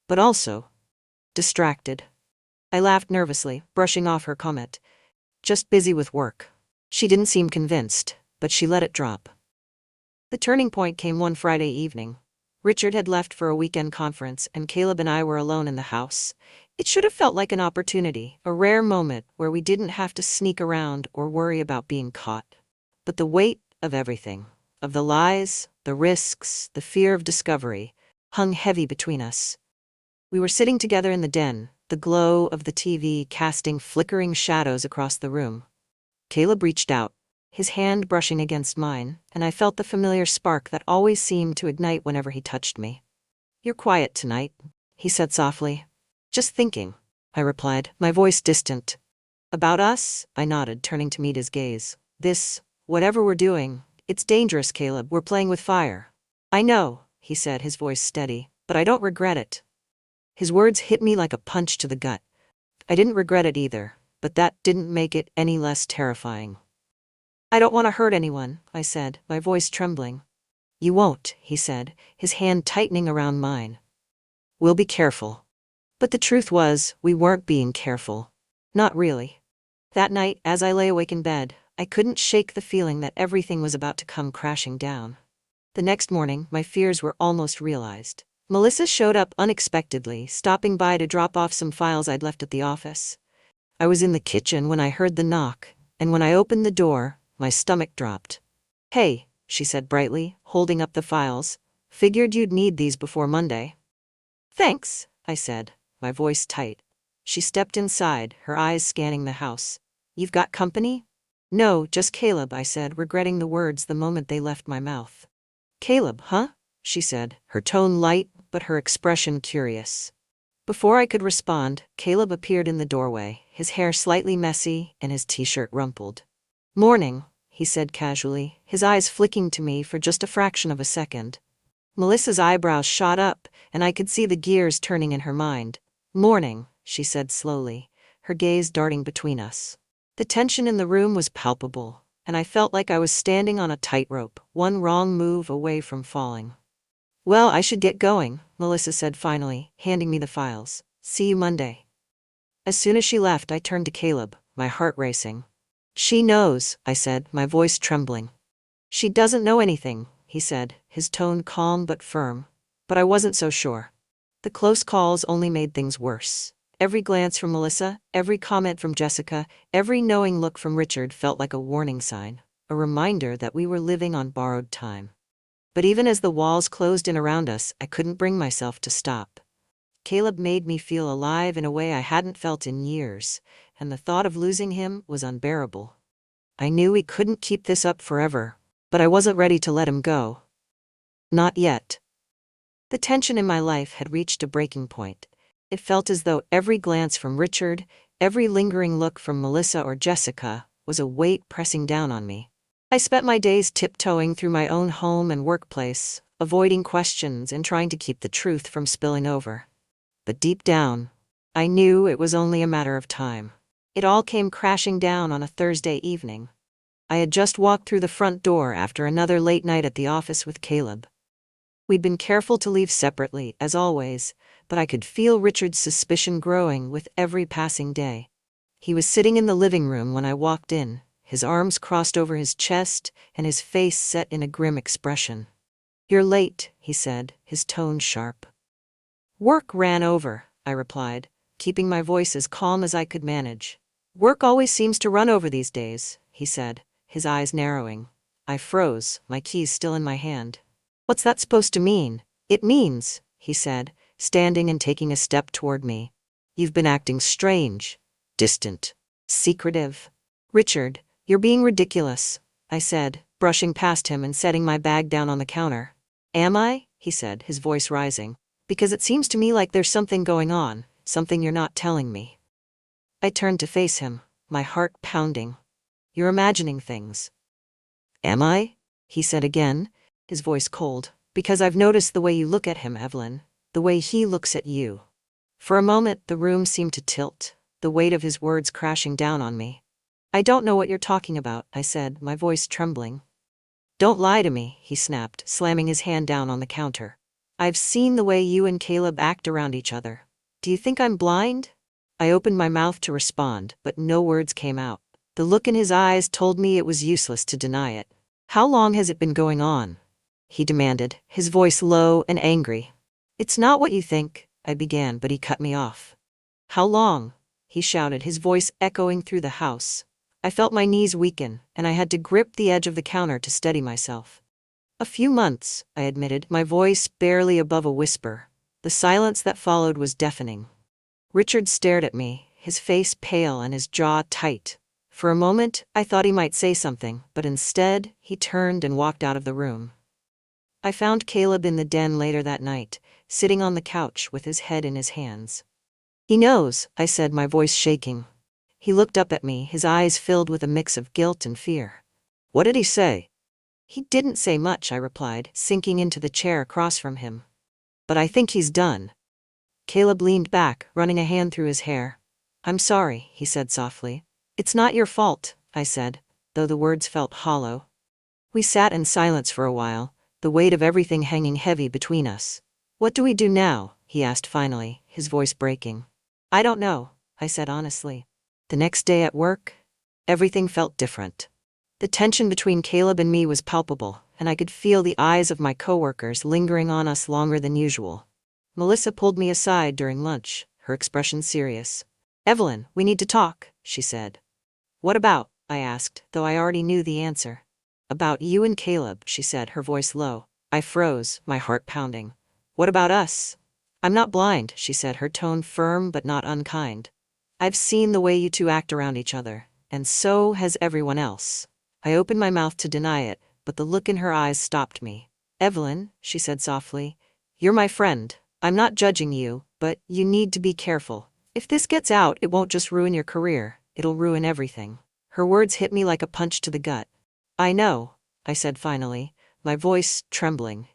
But also distracted." I laughed nervously, brushing off her comment. "Just busy with work." She didn't seem convinced, but she let it drop. The turning point came one Friday evening. Richard had left for a weekend conference, and Caleb and I were alone in the house. It should have felt like an opportunity, a rare moment where we didn't have to sneak around or worry about being caught. But the weight of everything, of the lies, the risks, the fear of discovery, hung heavy between us. We were sitting together in the den, the glow of the TV casting flickering shadows across the room. Caleb reached out, his hand brushing against mine, and I felt the familiar spark that always seemed to ignite whenever he touched me. "You're quiet tonight," he said softly. "Just thinking," I replied, my voice distant. "About us?" I nodded, turning to meet his gaze. Whatever we're doing, it's dangerous, Caleb. We're playing with fire." "I know," he said, his voice steady, "but I don't regret it." His words hit me like a punch to the gut. I didn't regret it either, but that didn't make it any less terrifying. "I don't want to hurt anyone," I said, my voice trembling. "You won't," he said, his hand tightening around mine. "We'll be careful." But the truth was, we weren't being careful. Not really. That night, as I lay awake in bed, I couldn't shake the feeling that everything was about to come crashing down. The next morning, my fears were almost realized. Melissa showed up unexpectedly, stopping by to drop off some files I'd left at the office. I was in the kitchen when I heard the knock, and when I opened the door, my stomach dropped. "Hey," she said brightly, holding up the files. "Figured you'd need these before Monday." "Thanks," I said, my voice tight. She stepped inside, her eyes scanning the house. "You've got company?" "No, just Caleb," I said, regretting the words the moment they left my mouth. "Caleb, huh?" she said, her tone light, but her expression curious. Before I could respond, Caleb appeared in the doorway, his hair slightly messy and his t-shirt rumpled. "Morning," he said casually, his eyes flicking to me for just a fraction of a second. Melissa's eyebrows shot up, and I could see the gears turning in her mind. "Morning," she said slowly, her gaze darting between us. The tension in the room was palpable, and I felt like I was standing on a tightrope, one wrong move away from falling. "Well, I should get going," Melissa said finally, handing me the files. "See you Monday." As soon as she left, I turned to Caleb, my heart racing. "She knows," I said, my voice trembling. "She doesn't know anything," he said, his tone calm but firm. But I wasn't so sure. The close calls only made things worse. Every glance from Melissa, every comment from Jessica, every knowing look from Richard felt like a warning sign, a reminder that we were living on borrowed time. But even as the walls closed in around us, I couldn't bring myself to stop. Caleb made me feel alive in a way I hadn't felt in years, and the thought of losing him was unbearable. I knew we couldn't keep this up forever, but I wasn't ready to let him go. Not yet. The tension in my life had reached a breaking point. It felt as though every glance from Richard, every lingering look from Melissa or Jessica, was a weight pressing down on me. I spent my days tiptoeing through my own home and workplace, avoiding questions and trying to keep the truth from spilling over. But deep down, I knew it was only a matter of time. It all came crashing down on a Thursday evening. I had just walked through the front door after another late night at the office with Caleb. We'd been careful to leave separately, as always, but I could feel Richard's suspicion growing with every passing day. He was sitting in the living room when I walked in, his arms crossed over his chest and his face set in a grim expression. "You're late," he said, his tone sharp. "Work ran over," I replied, keeping my voice as calm as I could manage. "Work always seems to run over these days," he said, his eyes narrowing. I froze, my keys still in my hand. "What's that supposed to mean?" "It means," he said, standing and taking a step toward me, "you've been acting strange, distant, secretive." "Richard, you're being ridiculous," I said, brushing past him and setting my bag down on the counter. "Am I?" he said, his voice rising. "Because it seems to me like there's something going on, something you're not telling me." I turned to face him, my heart pounding. "You're imagining things." "Am I?" he said again, his voice cold. "Because I've noticed the way you look at him, Evelyn, the way he looks at you." For a moment, the room seemed to tilt, the weight of his words crashing down on me. "I don't know what you're talking about," I said, my voice trembling. "Don't lie to me," he snapped, slamming his hand down on the counter. "I've seen the way you and Caleb act around each other. Do you think I'm blind?" I opened my mouth to respond, but no words came out. The look in his eyes told me it was useless to deny it. "How long has it been going on?" he demanded, his voice low and angry. "It's not what you think," I began, but he cut me off. "How long?" he shouted, his voice echoing through the house. I felt my knees weaken, and I had to grip the edge of the counter to steady myself. "A few months," I admitted, my voice barely above a whisper. The silence that followed was deafening. Richard stared at me, his face pale and his jaw tight. For a moment, I thought he might say something, but instead, he turned and walked out of the room. I found Caleb in the den later that night, sitting on the couch with his head in his hands. "He knows," I said, my voice shaking. He looked up at me, his eyes filled with a mix of guilt and fear. "What did he say?" "He didn't say much," I replied, sinking into the chair across from him. "But I think he's done." Caleb leaned back, running a hand through his hair. "I'm sorry," he said softly. "It's not your fault," I said, though the words felt hollow. We sat in silence for a while, the weight of everything hanging heavy between us. "What do we do now?" he asked finally, his voice breaking. "I don't know," I said honestly. The next day at work, everything felt different. The tension between Caleb and me was palpable, and I could feel the eyes of my coworkers lingering on us longer than usual. Melissa pulled me aside during lunch, her expression serious. "Evelyn, we need to talk," she said. "What about?" I asked, though I already knew the answer. "About you and Caleb," she said, her voice low. I froze, my heart pounding. "What about us?" "I'm not blind," she said, her tone firm but not unkind. "I've seen the way you two act around each other, and so has everyone else." I opened my mouth to deny it, but the look in her eyes stopped me. "Evelyn," she said softly, "you're my friend. I'm not judging you, but you need to be careful. If this gets out, it won't just ruin your career, it'll ruin everything." Her words hit me like a punch to the gut. "I know," I said finally, my voice trembling.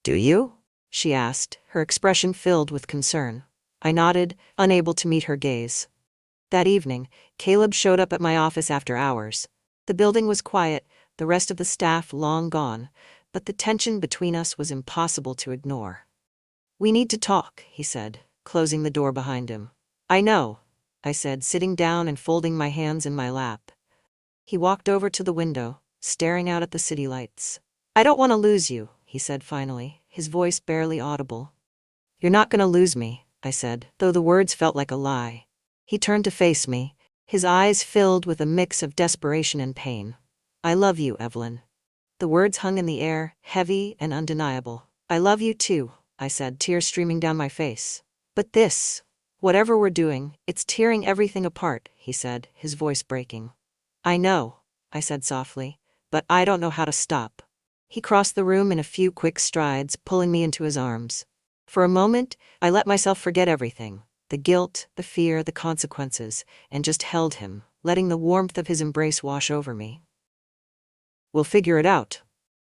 "Do you?" she asked, her expression filled with concern. I nodded, unable to meet her gaze. That evening, Caleb showed up at my office after hours. The building was quiet, the rest of the staff long gone, but the tension between us was impossible to ignore. "We need to talk," he said, closing the door behind him. "I know," I said, sitting down and folding my hands in my lap. He walked over to the window, staring out at the city lights. "I don't want to lose you," he said finally, his voice barely audible. "You're not going to lose me," I said, though the words felt like a lie. He turned to face me, his eyes filled with a mix of desperation and pain. "I love you, Evelyn." The words hung in the air, heavy and undeniable. "I love you too," I said, tears streaming down my face. "But this, whatever we're doing, it's tearing everything apart," he said, his voice breaking. "I know," I said softly, "but I don't know how to stop." He crossed the room in a few quick strides, pulling me into his arms. For a moment, I let myself forget everything, the guilt, the fear, the consequences, and just held him, letting the warmth of his embrace wash over me. "We'll figure it out,"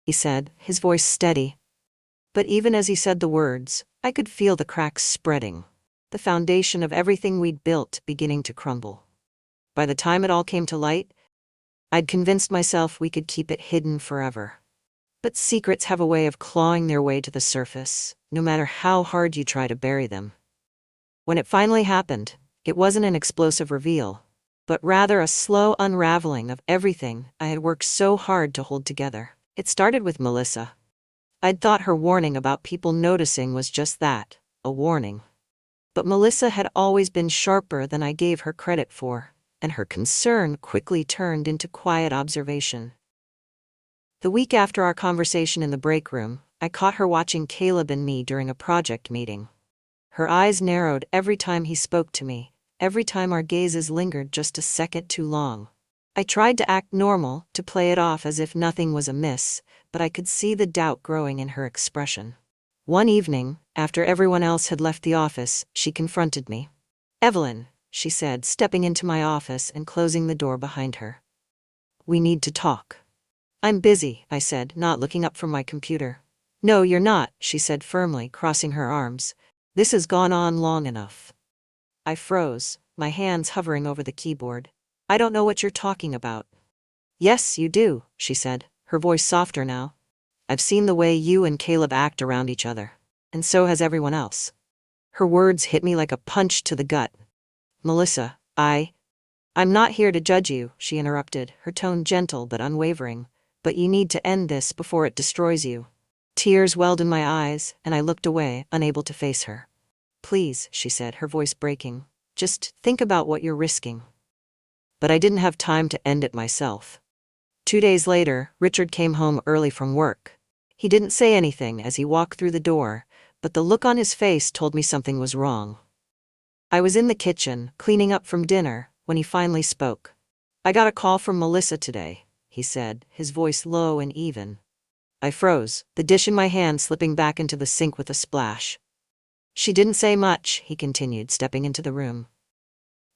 he said, his voice steady. But even as he said the words, I could feel the cracks spreading, the foundation of everything we'd built beginning to crumble. By the time it all came to light, I'd convinced myself we could keep it hidden forever. But secrets have a way of clawing their way to the surface, no matter how hard you try to bury them. When it finally happened, it wasn't an explosive reveal, but rather a slow unraveling of everything I had worked so hard to hold together. It started with Melissa. I'd thought her warning about people noticing was just that, a warning. But Melissa had always been sharper than I gave her credit for, and her concern quickly turned into quiet observation. The week after our conversation in the break room, I caught her watching Caleb and me during a project meeting. Her eyes narrowed every time he spoke to me, every time our gazes lingered just a second too long. I tried to act normal, to play it off as if nothing was amiss, but I could see the doubt growing in her expression. One evening, after everyone else had left the office, she confronted me. "Evelyn," she said, stepping into my office and closing the door behind her. "We need to talk." "I'm busy," I said, not looking up from my computer. "No, you're not," she said firmly, crossing her arms. "This has gone on long enough." I froze, my hands hovering over the keyboard. "I don't know what you're talking about." "Yes, you do," she said, her voice softer now. "I've seen the way you and Caleb act around each other, and so has everyone else." Her words hit me like a punch to the gut. "Melissa, I'm not here to judge you," she interrupted, her tone gentle but unwavering. "But you need to end this before it destroys you." Tears welled in my eyes, and I looked away, unable to face her. "Please," she said, her voice breaking. "Just think about what you're risking." But I didn't have time to end it myself. 2 days later, Richard came home early from work. He didn't say anything as he walked through the door, but the look on his face told me something was wrong. I was in the kitchen, cleaning up from dinner, when he finally spoke. "I got a call from Melissa today," he said, his voice low and even. I froze, the dish in my hand slipping back into the sink with a splash. "She didn't say much," he continued, stepping into the room.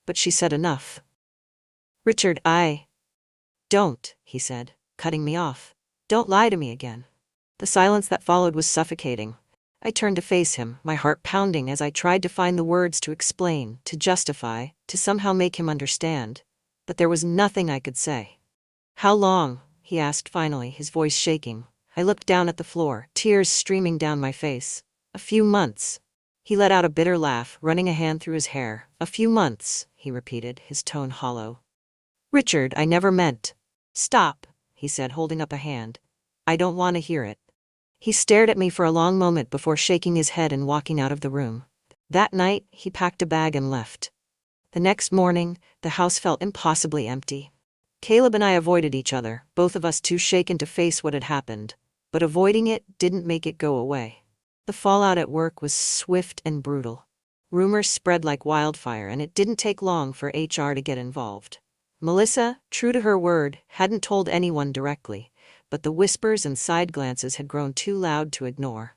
"But she said enough." "Richard, Don't," he said, cutting me off. "Don't lie to me again." The silence that followed was suffocating. I turned to face him, my heart pounding as I tried to find the words to explain, to justify, to somehow make him understand. But there was nothing I could say. "How long?" he asked finally, his voice shaking. I looked down at the floor, tears streaming down my face. "A few months." He let out a bitter laugh, running a hand through his hair. "A few months," he repeated, his tone hollow. "Richard, I never meant." "Stop," he said, holding up a hand. "I don't want to hear it." He stared at me for a long moment before shaking his head and walking out of the room. That night, he packed a bag and left. The next morning, the house felt impossibly empty. Caleb and I avoided each other, both of us too shaken to face what had happened. But avoiding it didn't make it go away. The fallout at work was swift and brutal. Rumors spread like wildfire, and it didn't take long for HR to get involved. Melissa, true to her word, hadn't told anyone directly, but the whispers and side glances had grown too loud to ignore.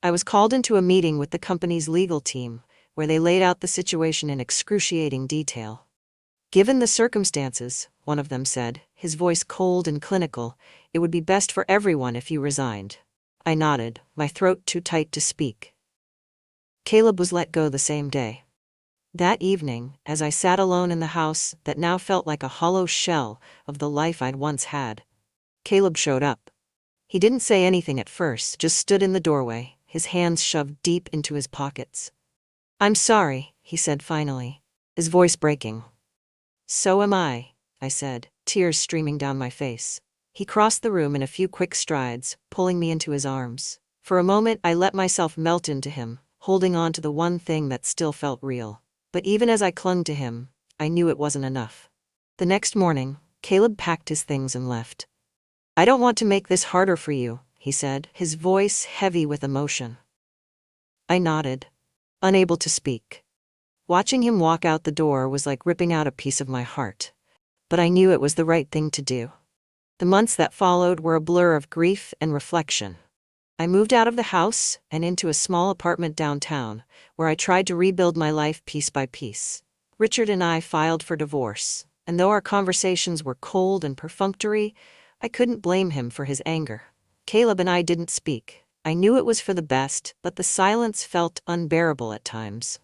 I was called into a meeting with the company's legal team, where they laid out the situation in excruciating detail. "Given the circumstances," one of them said, his voice cold and clinical, "it would be best for everyone if you resigned." I nodded, my throat too tight to speak. Caleb was let go the same day. That evening, as I sat alone in the house that now felt like a hollow shell of the life I'd once had, Caleb showed up. He didn't say anything at first, just stood in the doorway, his hands shoved deep into his pockets. "I'm sorry," he said finally, his voice breaking. "So am I said, tears streaming down my face. He crossed the room in a few quick strides, pulling me into his arms. For a moment I let myself melt into him, holding on to the one thing that still felt real. But even as I clung to him, I knew it wasn't enough. The next morning, Caleb packed his things and left. "I don't want to make this harder for you," he said, his voice heavy with emotion. I nodded, unable to speak. Watching him walk out the door was like ripping out a piece of my heart. But I knew it was the right thing to do. The months that followed were a blur of grief and reflection. I moved out of the house and into a small apartment downtown, where I tried to rebuild my life piece by piece. Richard and I filed for divorce, and though our conversations were cold and perfunctory, I couldn't blame him for his anger. Caleb and I didn't speak. I knew it was for the best, but the silence felt unbearable at times.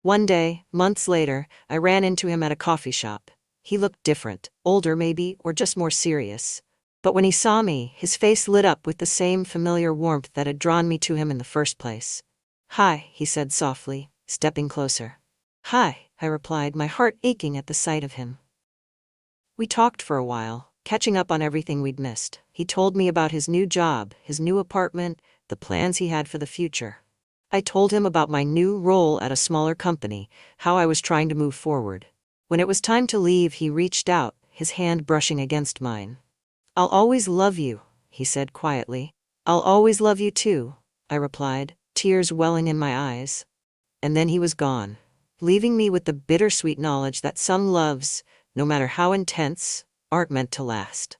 One day, months later, I ran into him at a coffee shop. He looked different, older maybe, or just more serious. But when he saw me, his face lit up with the same familiar warmth that had drawn me to him in the first place. "Hi," he said softly, stepping closer. "Hi," I replied, my heart aching at the sight of him. We talked for a while, catching up on everything we'd missed. He told me about his new job, his new apartment, the plans he had for the future. I told him about my new role at a smaller company, how I was trying to move forward. When it was time to leave, he reached out, his hand brushing against mine. "I'll always love you," he said quietly. "I'll always love you too," I replied, tears welling in my eyes. And then he was gone, leaving me with the bittersweet knowledge that some loves, no matter how intense, aren't meant to last.